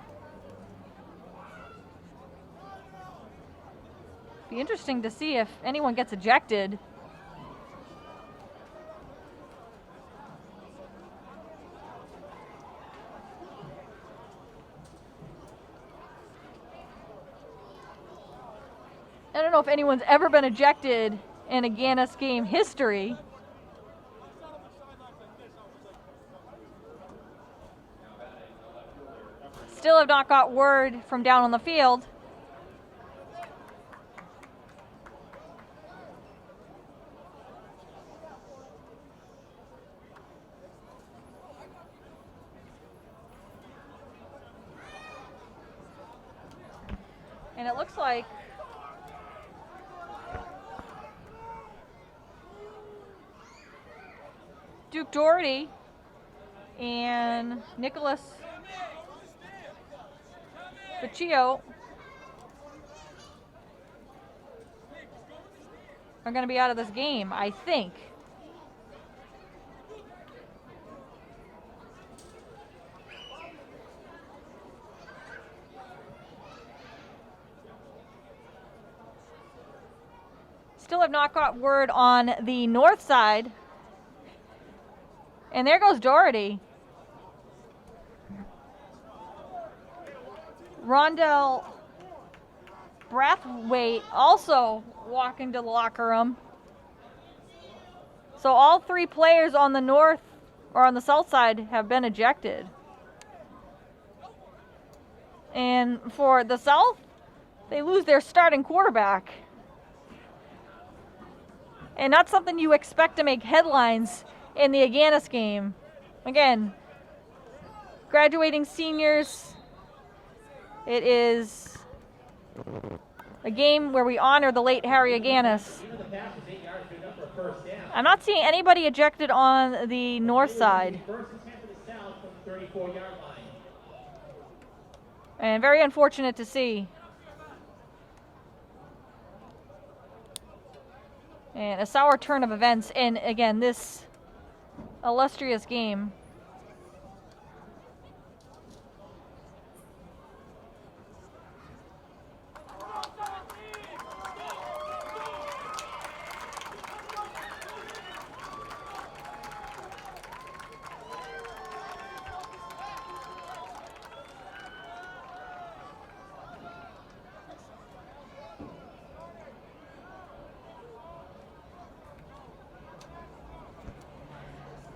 Be interesting to see if anyone gets ejected. I don't know if anyone's ever been ejected in Agganis game history. Still have not got word from down on the field. And it looks like Duke Doherty and Nicholas Baccio are going to be out of this game, I think. Still have not got word on the north side. And there goes Doherty. Rondell Brathwaite also walking to the locker room. So all 3 players on the north or on the south side have been ejected. And for the south, they lose their starting quarterback. And not something you expect to make headlines in the Agganis game. Again, graduating seniors. It is a game where we honor the late Harry Agganis. I'm not seeing anybody ejected on the north side. And very unfortunate to see. And a sour turn of events in, again, this illustrious game.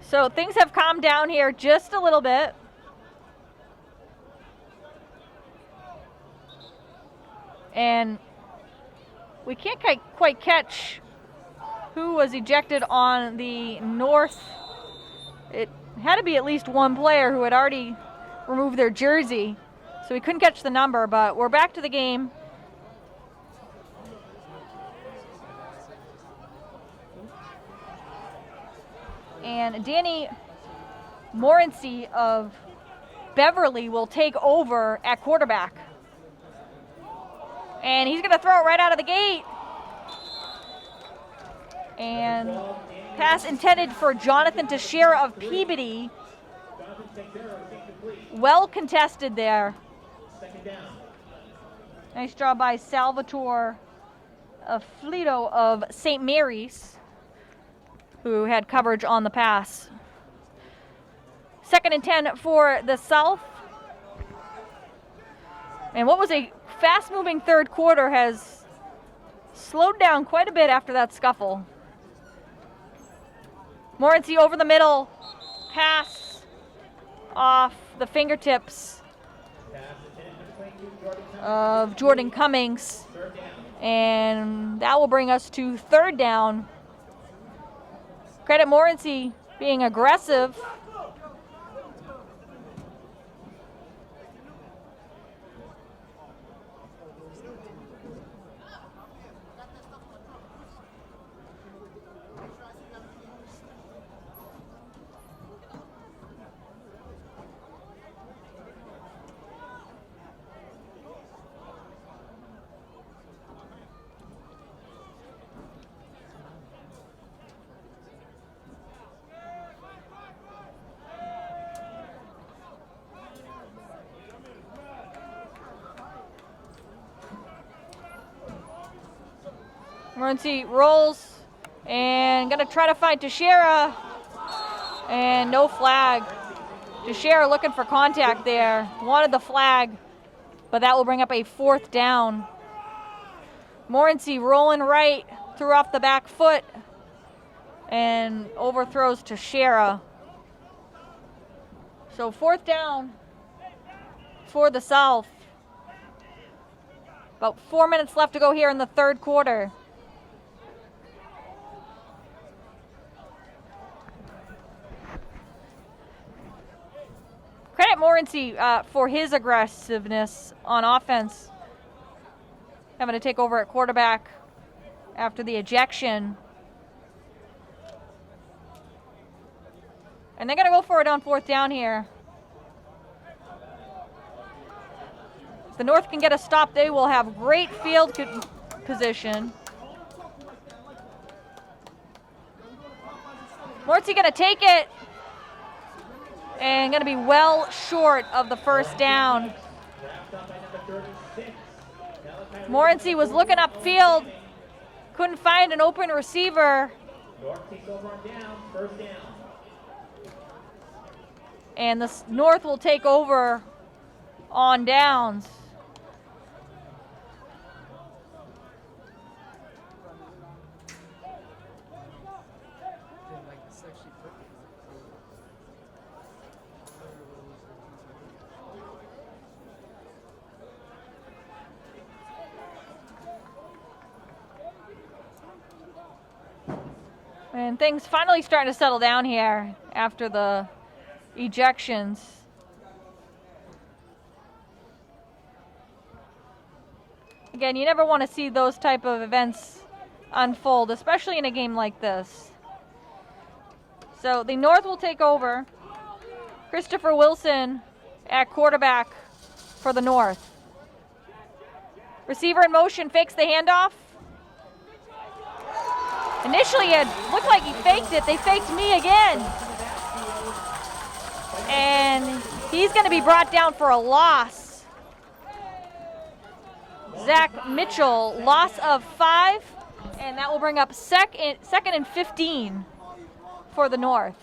So things have calmed down here just a little bit. And we can't quite catch who was ejected on the north. It had to be at least one player who had already removed their jersey. So we couldn't catch the number, but we're back to the game. And Danny Morency of Beverly will take over at quarterback. And he's going to throw it right out of the gate. And pass intended for Jonathan Teixeira of Peabody. Well contested there. Nice job by Salvatore Flito of St. Mary's, who had coverage on the pass. 2nd and 10 for the South. And what was a fast-moving third quarter has slowed down quite a bit after that scuffle. Morency over the middle, pass off the fingertips of Jordan Cummings. And that will bring us to 3rd down. Credit Morency being aggressive. Morency rolls and gonna try to find Teixeira, and no flag. Teixeira looking for contact there, wanted the flag, but that will bring up a 4th down. Morency rolling right, threw off the back foot and overthrows Teixeira. So 4th down for the South. About 4 minutes left to go here in the 3rd quarter. Credit Morency for his aggressiveness on offense. Having to take over at quarterback after the ejection. And they're going to go for it on 4th down here. If the North can get a stop, they will have great field position. Morency going to take it. And going to be well short of the 1st down. Morency was looking upfield, couldn't find an open receiver. And the North will take over on downs. And things finally starting to settle down here after the ejections. Again, you never want to see those type of events unfold, especially in a game like this. So the North will take over. Christopher Wilson at quarterback for the North. Receiver in motion, fakes the handoff. Initially, it looked like he faked it. They faked me again. And he's going to be brought down for a loss. Zach Mitchell, loss of 5. And that will bring up second and 15 for the North.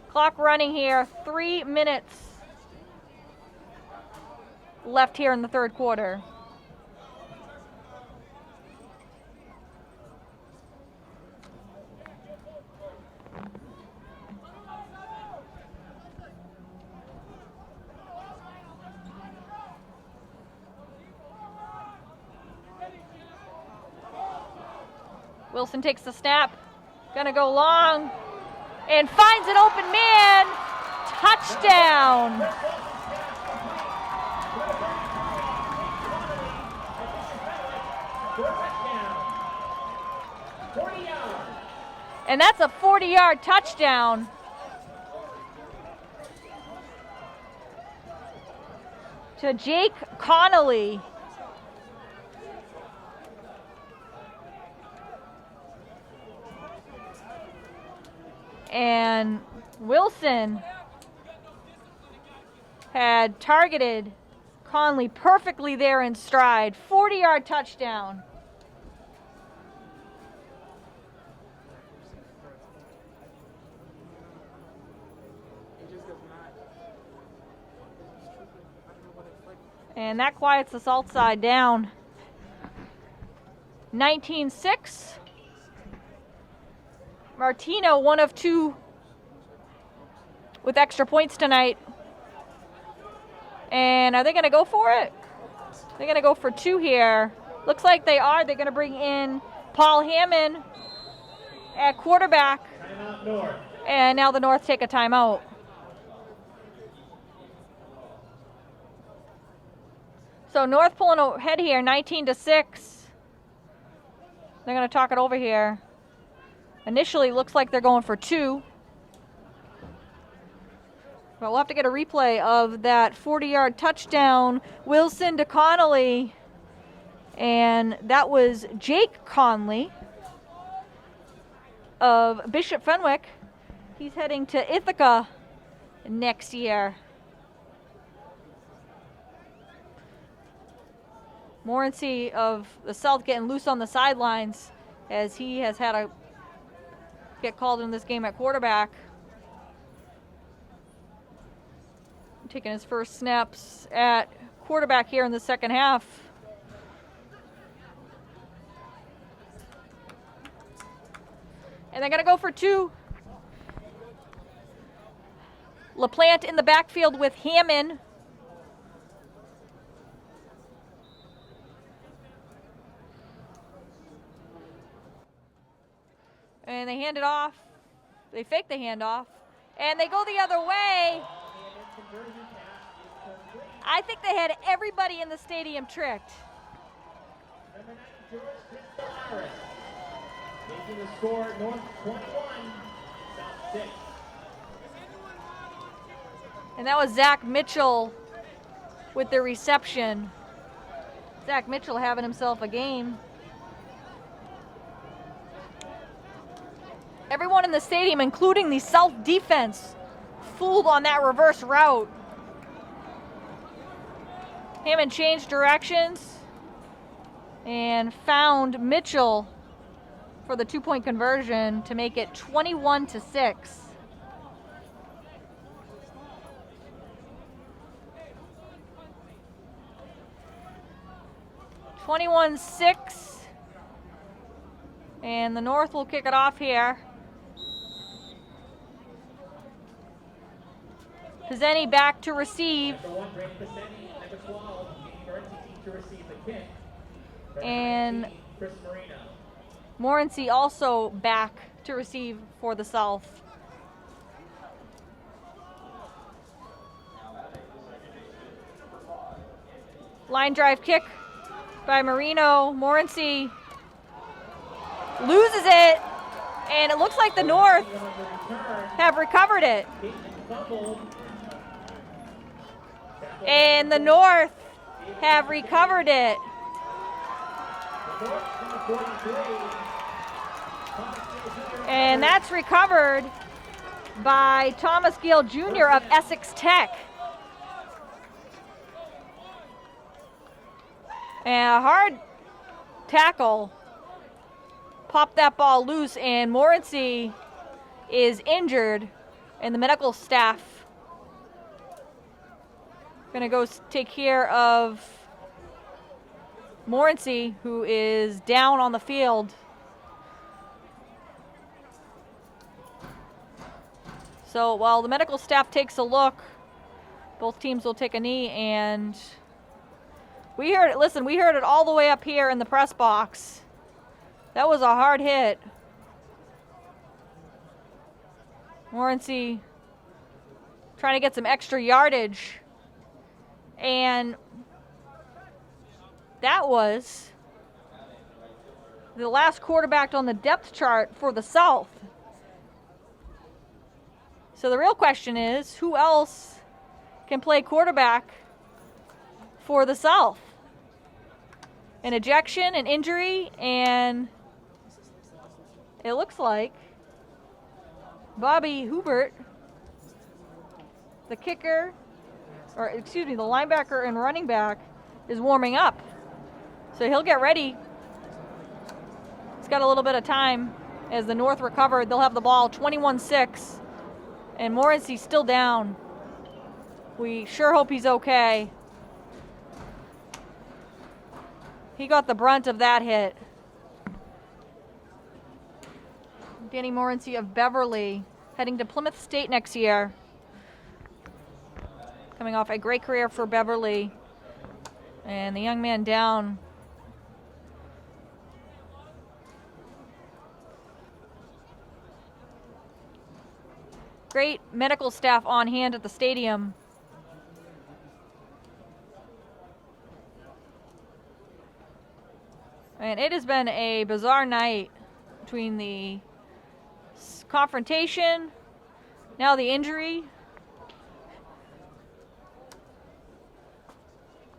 Clock running here, 3 minutes left here in the 3rd quarter. Wilson takes the snap. Gonna go long. And finds an open man. Touchdown. And that's a 40-yard touchdown. To Jake Connolly. And Wilson had targeted Conley perfectly there in stride. 40-yard touchdown. And that quiets the Salt side down. 19-6. Martino, 1 of 2 with extra points tonight. And are they going to go for it? They're going to go for 2 here. Looks like they are. They're going to bring in Paul Hammond at quarterback. Timeout North. And now the North take a timeout. So North pulling ahead here, 19-6. They're going to talk it over here. Initially, looks like they're going for 2. But we'll have to get a replay of that 40-yard touchdown. Wilson to Connolly. And that was Jake Conley of Bishop Fenwick. He's heading to Ithaca next year. Morency of the South getting loose on the sidelines as he has had to get called in this game at quarterback. Taking his first snaps at quarterback here in the second half. And they're going to go for 2. LaPlante in the backfield with Hammond. And they hand it off. They fake the handoff. And they go the other way. I think they had everybody in the stadium tricked. Making the score North 21, South 6. And that was Zach Mitchell with the reception. Zach Mitchell having himself a game. Everyone in the stadium, including the South defense, fooled on that reverse route. Hammond changed directions and found Mitchell for the 2-point conversion to make it 21-6. And the North will kick it off here. Pizzeni back to receive. And Morency also back to receive for the South. Line drive kick by Marino. Morency loses it, and it looks like the North have recovered it. And the North have recovered it. And that's recovered by Thomas Gill Jr. of Essex Tech. And a hard tackle. Popped that ball loose, and Morency is injured, and the medical staff gonna go take care of Morency, who is down on the field. So while the medical staff takes a look, both teams will take a knee, and we heard it. Listen, we heard it all the way up here in the press box That was a hard hit. Morency trying to get some extra yardage. And that was the last quarterback on the depth chart for the South. So the real question is, who else can play quarterback for the South? An ejection, an injury, and it looks like Bobby Hubert, the kicker, or excuse me, the linebacker and running back, is warming up. So he'll get ready. He's got a little bit of time as the North recovered. They'll have the ball 21-6, and Morency's still down. We sure hope he's okay. He got the brunt of that hit. Danny Morency of Beverly, heading to Plymouth State next year. Coming off a great career for Beverly. And the young man down. Great medical staff on hand at the stadium. And it has been a bizarre night between the confrontation, now the injury.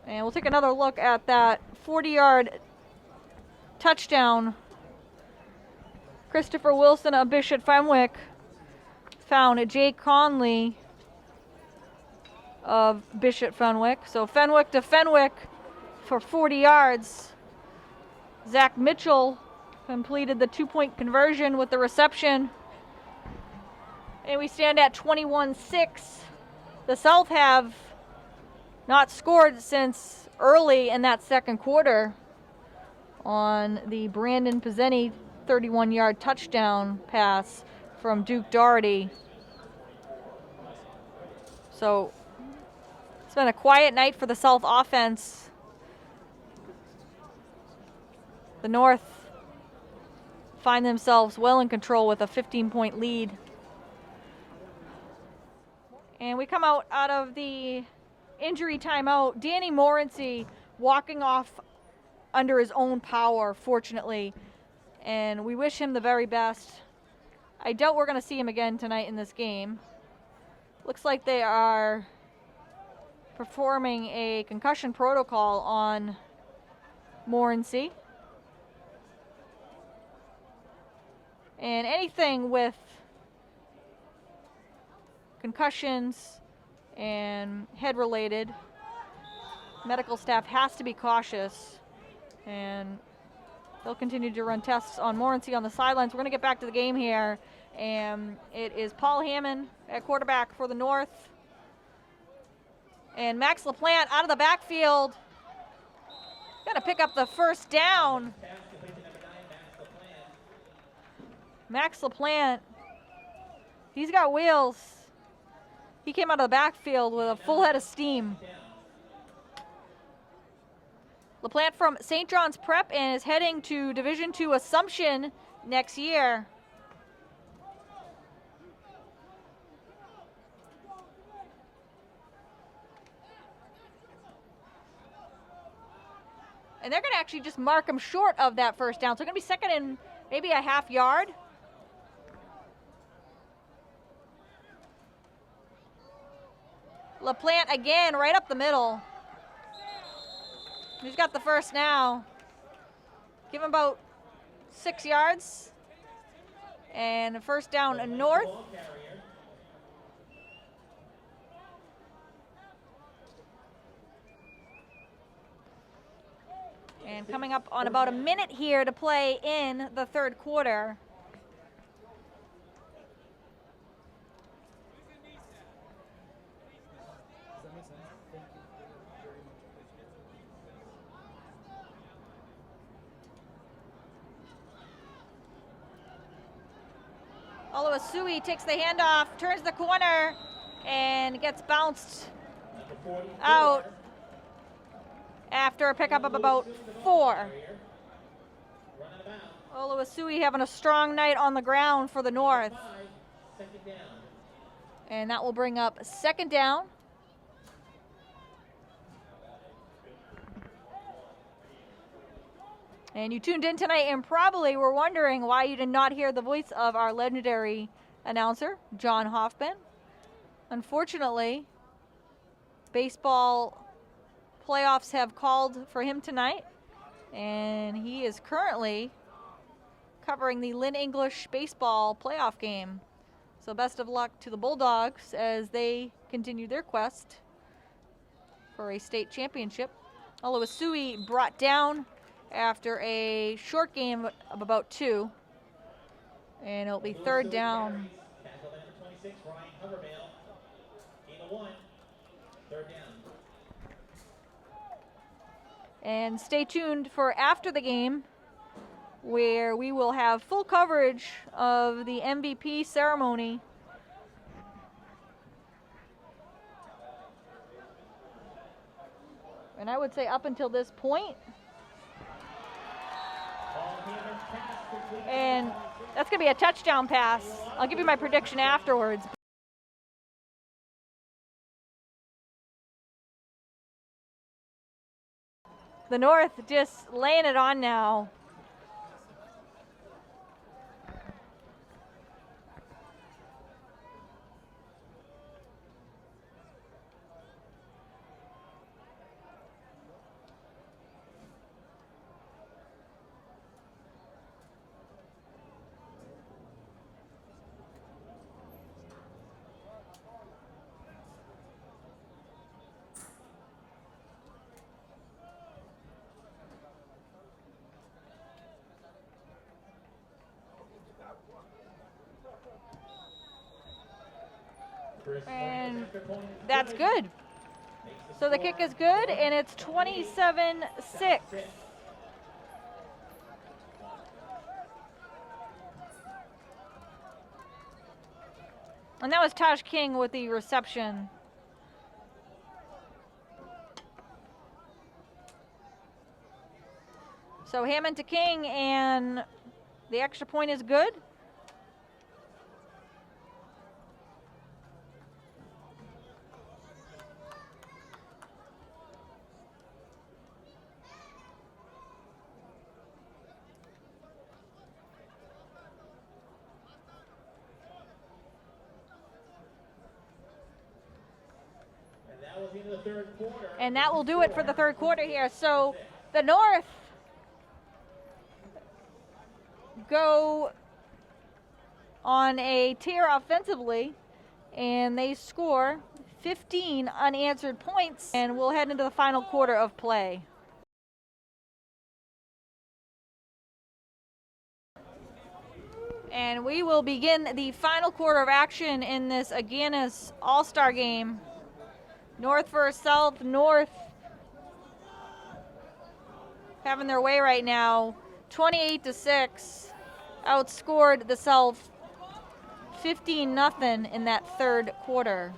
And we'll take another look at that 40-yard touchdown. Christopher Wilson of Bishop Fenwick found Jake Conley of Bishop Fenwick. So Fenwick to Fenwick for 40 yards. Zach Mitchell completed the 2-point conversion with the reception. And we stand at 21-6. The South have not scored since early in that second quarter on the Brandon Pizzeni 31-yard touchdown pass from Duke Doherty. So it's been a quiet night for the South offense. The North find themselves well in control with a 15-point lead. And we come out of the injury timeout. Danny Morency walking off under his own power, fortunately. And we wish him the very best. I doubt we're going to see him again tonight in this game. Looks like they are performing a concussion protocol on Morency. And anything with concussions and head-related, medical staff has to be cautious. And they'll continue to run tests on Morency on the sidelines. We're going to get back to the game here. And it is Paul Hammond at quarterback for the North. And Max LaPlante out of the backfield. Going to pick up the first down. Max LaPlante, he's got wheels. He came out of the backfield with a full head of steam. LaPlante from St. John's Prep and is heading to Division II Assumption next year. And they're going to actually just mark him short of that first down. So it's going to be second and maybe a half yard. LaPlante again, right up the middle. He's got the first now. Give him about 6 yards. And a first down north. And coming up on about a minute here to play in the third quarter. Oluwasui takes the handoff, turns the corner, and gets bounced out after a pickup of about 4. Oluwasui having a strong night on the ground for the North. 5, second down. And that will bring up second down. And you tuned in tonight and probably were wondering why you did not hear the voice of our legendary announcer, John Hoffman. Unfortunately, baseball playoffs have called for him tonight, and he is currently covering the Lynn English baseball playoff game. So best of luck to the Bulldogs as they continue their quest for a state championship. Oluwasui brought down after a short game of about 2. And it'll be third down. Tackle number 26, Ryan Covervale. Gain of 1. Third down. And stay tuned for after the game, where we will have full coverage of the MVP ceremony. And I would say up until this point, and that's going to be a touchdown pass. I'll give you my prediction afterwards. The North just laying it on now. And that's good. So the kick is good, and it's 27-6. And that was Taj King with the reception. So Hammond to King, and the extra point is good. And that will do it for the third quarter here. So the North go on a tear offensively, and they score 15 unanswered points, and we'll head into the final quarter of play. And we will begin the final quarter of action in this Agganis All-Star game. North versus South. North having their way right now. 28-6. Outscored the South 15-0 in that third quarter.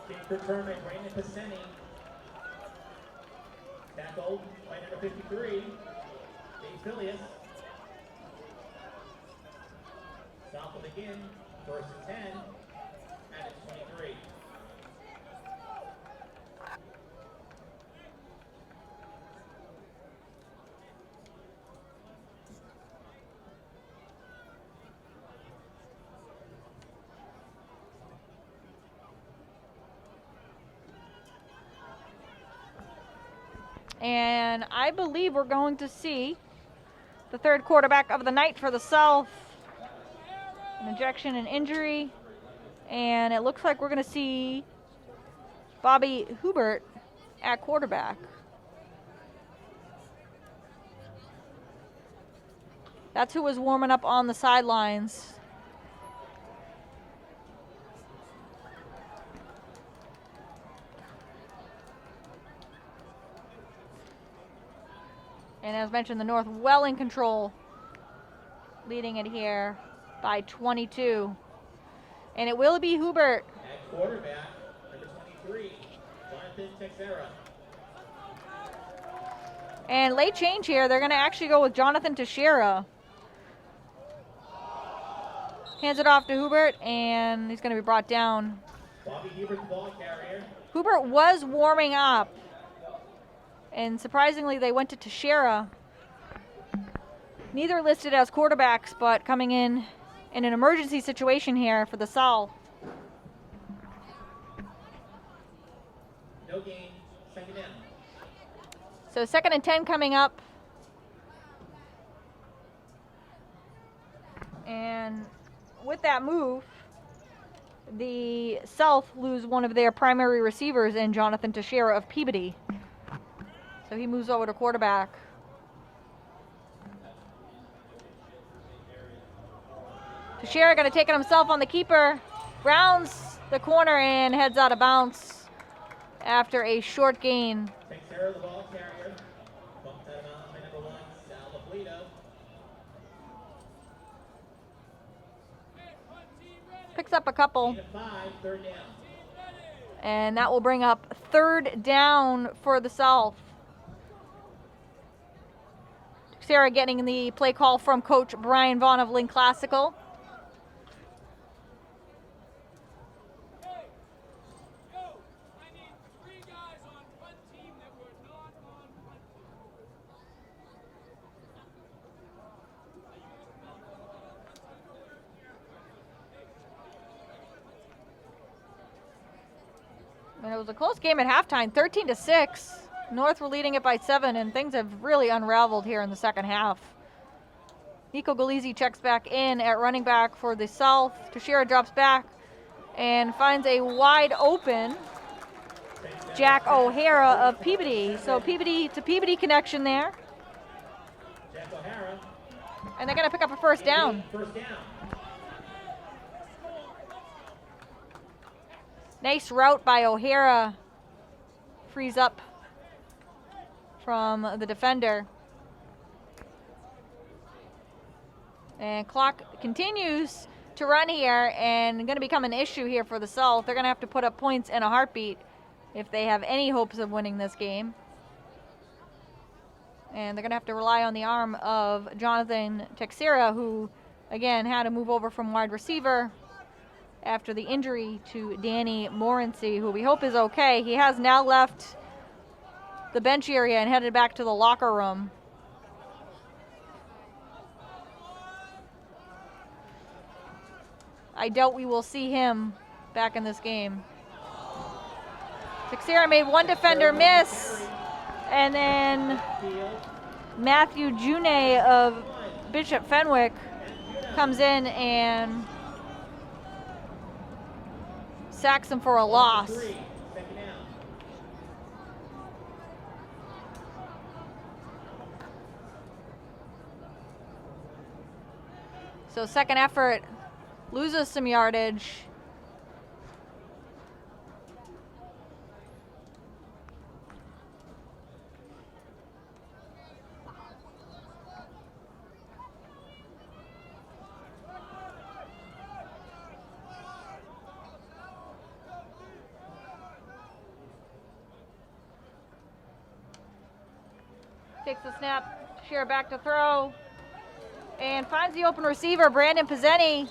Kick return by Brandon Piseni. Tackled by number 53, Dave Filius. South will begin. First and 10 at its 23. And I believe we're going to see the third quarterback of the night for the South. An ejection and injury. And it looks like we're going to see Bobby Hubert at quarterback. That's who was warming up on the sidelines. And as mentioned, the North well in control, leading it here by 22. And it will be Hubert. At quarterback, number 23, Jonathan Texera. And late change here. They're going to actually go with Jonathan Teixeira. Hands it off to Hubert, and he's going to be brought down. Bobby Hubert, the ball carrier. Hubert was warming up. And surprisingly, they went to Teixeira. Neither listed as quarterbacks, but coming in an emergency situation here for the South. No gain, second down. So 2nd and 10 coming up. And with that move, the South lose one of their primary receivers in Jonathan Teixeira of Peabody. So he moves over to quarterback. Teixeira going to take it himself on the keeper. Rounds the corner and heads out of bounds after a short gain. Teixeira, the ball carrier. Bumped that on by number 1, Sal Lapolito. Picks up a couple. Gain of 5, third down. And that will bring up 3rd down for the South. Teixeira getting the play call from Coach Brian Vaughn of Lynn Classical. And it was a close game at halftime, 13-6. North were leading it by 7, and things have really unraveled here in the second half. Nico Galizzi checks back in at running back for the South. Teixeira drops back and finds a wide open Jack O'Hara of Peabody. So Peabody to Peabody connection there. Jack O'Hara. And they're going to pick up a first down. First down. Nice route by O'Hara. Frees up from the defender. And clock continues to run here and going to become an issue here for the South. They're going to have to put up points in a heartbeat if they have any hopes of winning this game. And they're going to have to rely on the arm of Jonathan Teixeira, who, again, had to move over from wide receiver after the injury to Danny Morency, who we hope is okay. He has now left the bench area and headed back to the locker room. I doubt we will see him back in this game. Teixeira made one defender miss, and then Matthew June of Bishop Fenwick comes in and sacks him for a loss. So second effort loses some yardage. Takes the snap, Shearer back to throw, and finds the open receiver, Brandon Pizzeni,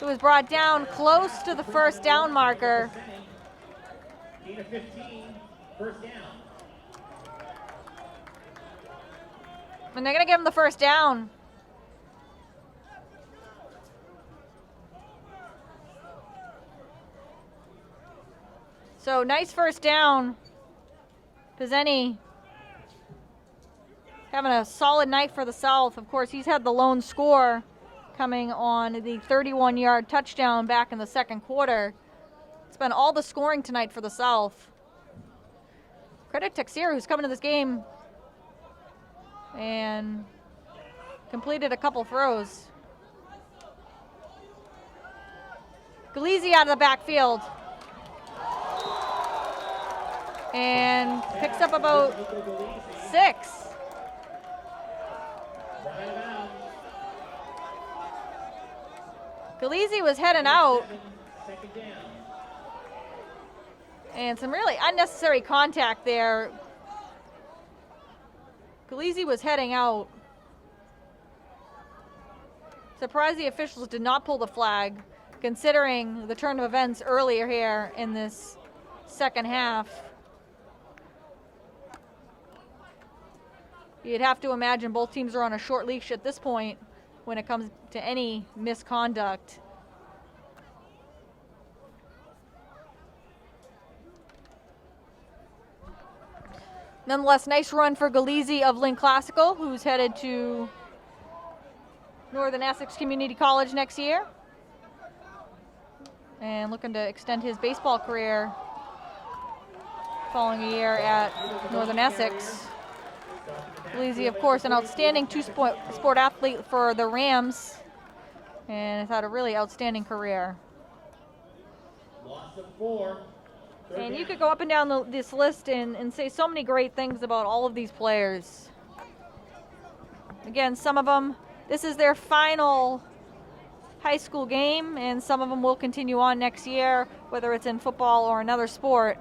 who was brought down close to the first down marker. Gain of 15, first down. And they're going to give him the first down. So nice first down. Pizzeni having a solid night for the South. Of course, he's had the lone score coming on the 31-yard touchdown back in the second quarter. It's been all the scoring tonight for the South. Credit Teixeira, who's coming to this game and completed a couple throws. Galizzi out of the backfield and picks up about 6. Galizzi was heading out, and some really unnecessary contact there Galizzi was heading out. Surprised the officials did not pull the flag, considering the turn of events earlier here in this second half. You'd have to imagine both teams are on a short leash at this point when it comes to any misconduct. Nonetheless, nice run for Galizzi of Lynn Classical, who's headed to Northern Essex Community College next year and looking to extend his baseball career following a year at Northern Essex. Galizzi, of course, an outstanding two-sport athlete for the Rams and has had a really outstanding career. Loss of 4. And you could go up and down this list and say so many great things about all of these players. Again, some of them, this is their final high school game, and some of them will continue on next year, whether it's in football or another sport.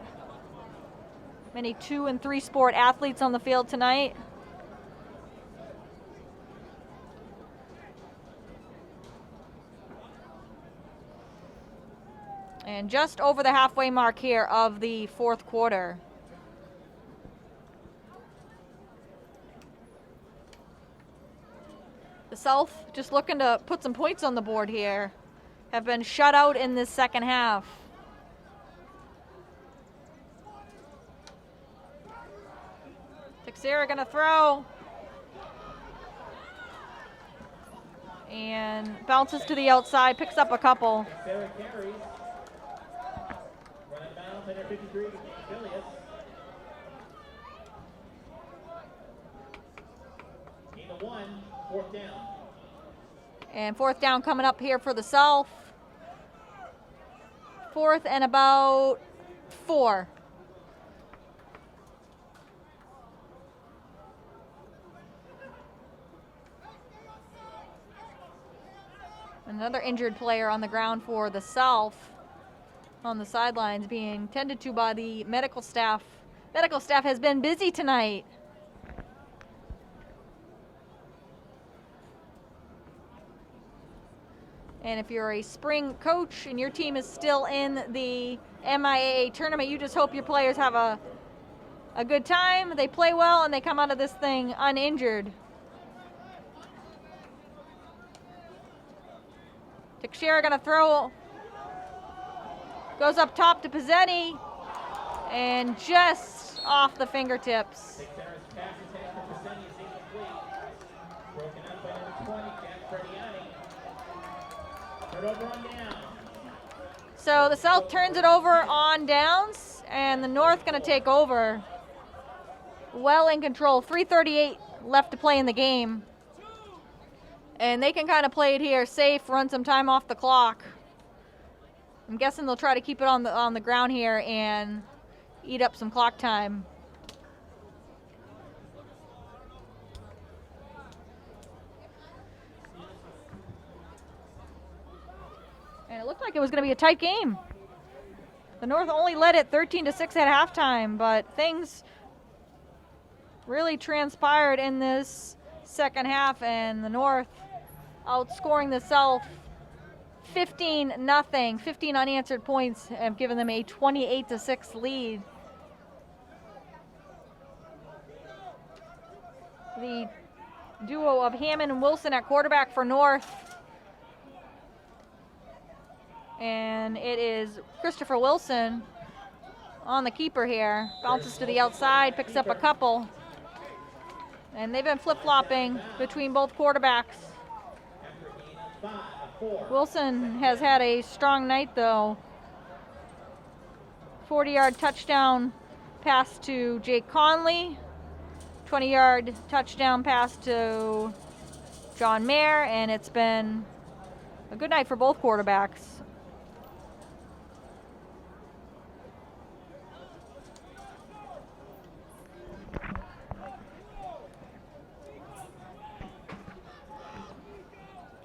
Many 2- and 3-sport athletes on the field tonight. And just over the halfway mark here of the fourth quarter. The South just looking to put some points on the board here. Have been shut out in this second half. Teixeira gonna throw. And bounces to the outside, picks up a couple. Sarah carries. Running bounds under 53, Phileas. Gain of 1, 4th down. And 4th down coming up here for the South. 4th and about 4. Another injured player on the ground for the South on the sidelines being tended to by the medical staff. Medical staff has been busy tonight. And if you're a spring coach and your team is still in the MIAA tournament, you just hope your players have a good time, they play well, and they come out of this thing uninjured. Teixeira gonna throw, goes up top to Pizzetti, and just off the fingertips. Teixeira's pass is heading for Pizzetti is incomplete. Broken up by number 20, Jack Frediani. Turn over on down. So the South turns it over on downs, and the North gonna take over. Well in control, 3:38 left to play in the game. And they can kind of play it here safe, run some time off the clock. I'm guessing they'll try to keep it on the ground here and eat up some clock time. And it looked like it was going to be a tight game. The North only led it 13-6 at halftime, but things really transpired in this second half, and the North outscoring the South 15-0. 15 unanswered points have given them a 28-6 lead. The duo of Hammond and Wilson at quarterback for North. And it is Christopher Wilson on the keeper here. Bounces to the outside, picks up a couple. And they've been flip-flopping between both quarterbacks. Wilson has had a strong night, though. 40-yard touchdown pass to Jake Conley. 20-yard touchdown pass to John Mayer, and it's been a good night for both quarterbacks.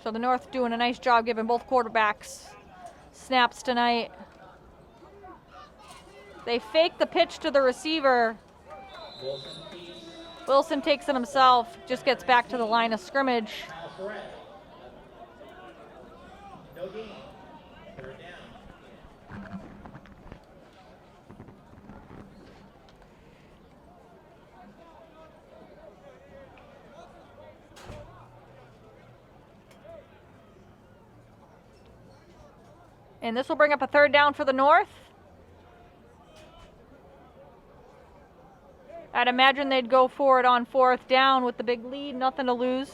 So the North doing a nice job giving both quarterbacks snaps tonight. They fake the pitch to the receiver Wilson takes it himself, just gets back to the line of scrimmage. Kyle Surratt. No gain. Third down. And this will bring up a third down for the North. I'd imagine they'd go for it on fourth down with the big lead, nothing to lose.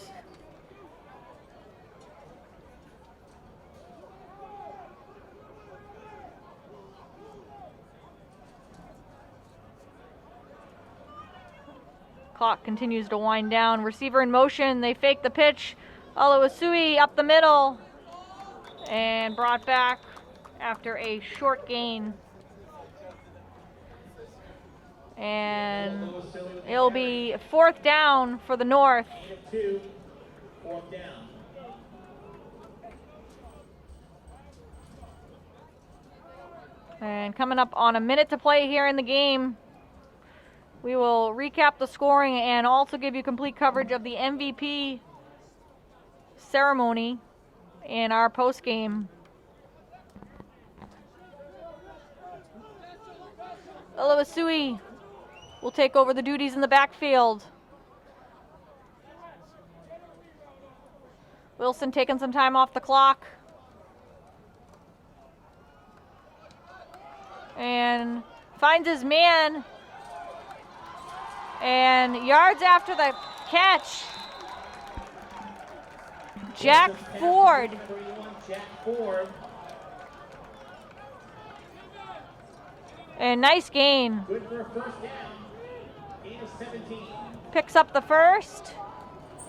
Clock continues to wind down. Receiver in motion. They fake the pitch. Oluwasui up the middle and brought back after a short gain. And it'll be fourth down for the North. 2, fourth down. And coming up on a minute to play here in the game, we will recap the scoring and also give you complete coverage of the MVP ceremony in our post game. Oluwasui will take over the duties in the backfield. Wilson taking some time off the clock. And finds his man. And yards after the catch, Jack Ford. Jack Ford. And nice gain. Good for a first down. Gain of 17. Picks up the first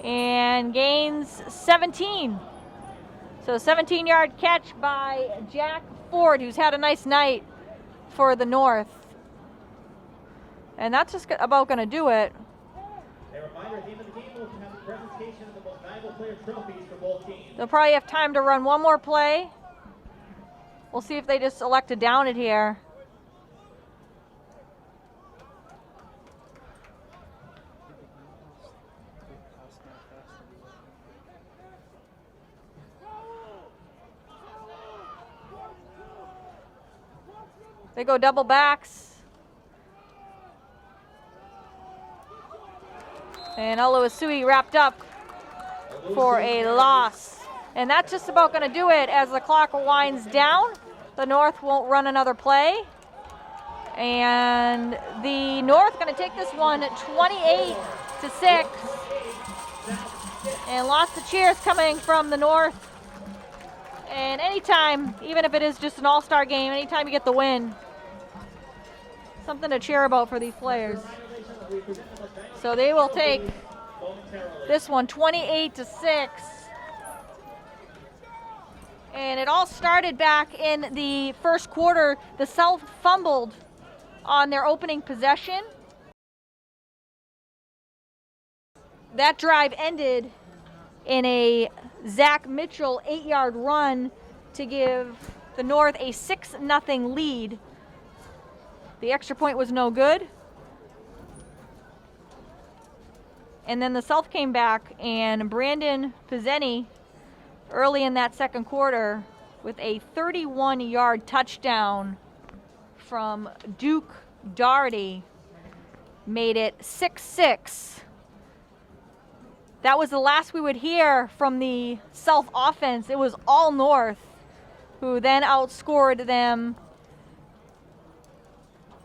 and gains 17. So 17-yard catch by Jack Ford, who's had a nice night for the North. And that's just about going to do it. A reminder, at the end of the game, we'll have the presentation of the most valuable player trophies for both teams. They'll probably have time to run one more play. We'll see if they just elect to down it here. They go double backs. And Oluwasui wrapped up for a loss. And that's just about going to do it as the clock winds down. The North won't run another play. And the North going to take this one 28-6. And lots of cheers coming from the North. And anytime, even if it is just an all-star game, anytime you get the win, something to cheer about for these players. So they will take this one 28-6. And it all started back in the first quarter. The South fumbled on their opening possession. That drive ended in a Zach Mitchell 8-yard run to give the North a 6-0 lead. The extra point was no good. And then the South came back, and Brandon Pizzeni, early in that second quarter, with a 31-yard touchdown from Duke Doherty, made it 6-6. That was the last we would hear from the South offense. It was all North, who then outscored them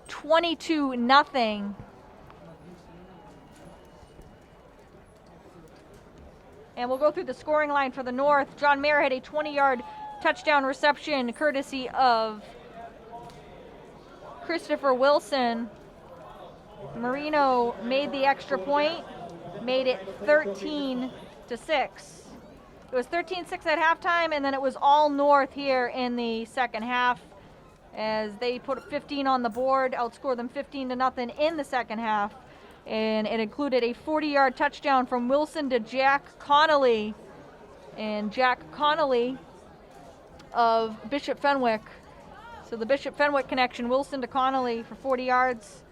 22-0. And we'll go through the scoring line for the North. John Mayer had a 20-yard touchdown reception courtesy of Christopher Wilson. Marino made the extra point, made it 13-6. It was 13-6 at halftime, and then it was all North here in the second half as they put 15 on the board, outscored them 15-0 in the second half. And it included a 40-yard touchdown from Wilson to Jack Connolly. And Jack Connolly of Bishop Fenwick. So the Bishop Fenwick connection, Wilson to Connolly for 40 yards.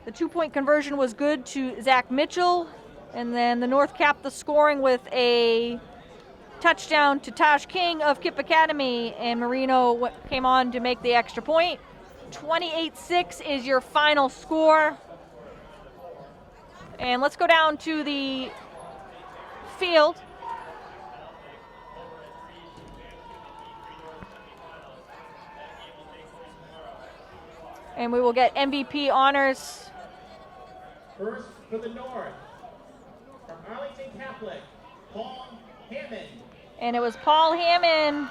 The 2-point conversion was good to Zach Mitchell, and then the North capped the scoring with a touchdown to Tosh King of Kip Academy, and Marino came on to make the extra point. 28-6 is your final score. And let's go down to the field. And we will get MVP honors. First for the North, from Arlington Catholic, Paul Hammond. And it was Paul Hammond,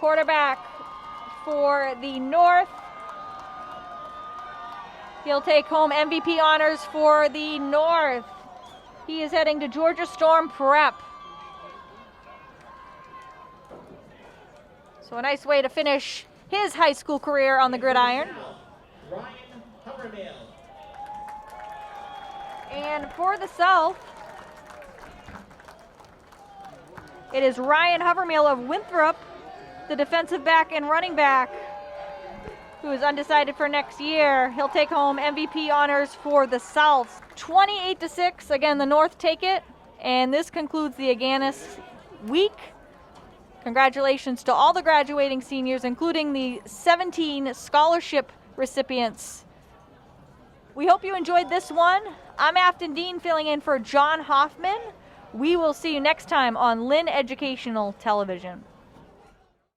quarterback for the North. He'll take home MVP honors for the North. He is heading to Georgia Storm Prep. So a nice way to finish his high school career on the gridiron. Ryan Hummermill. And for the South, it is Ryan Havermehl of Winthrop, the defensive back and running back, who is undecided for next year. He'll take home MVP honors for the South. 28-6, again, the North take it. And this concludes the Agganis week. Congratulations to all the graduating seniors, including the 17 scholarship recipients. We hope you enjoyed this one. I'm Afton Dean filling in for John Hoffman. We will see you next time on Lynn Educational Television.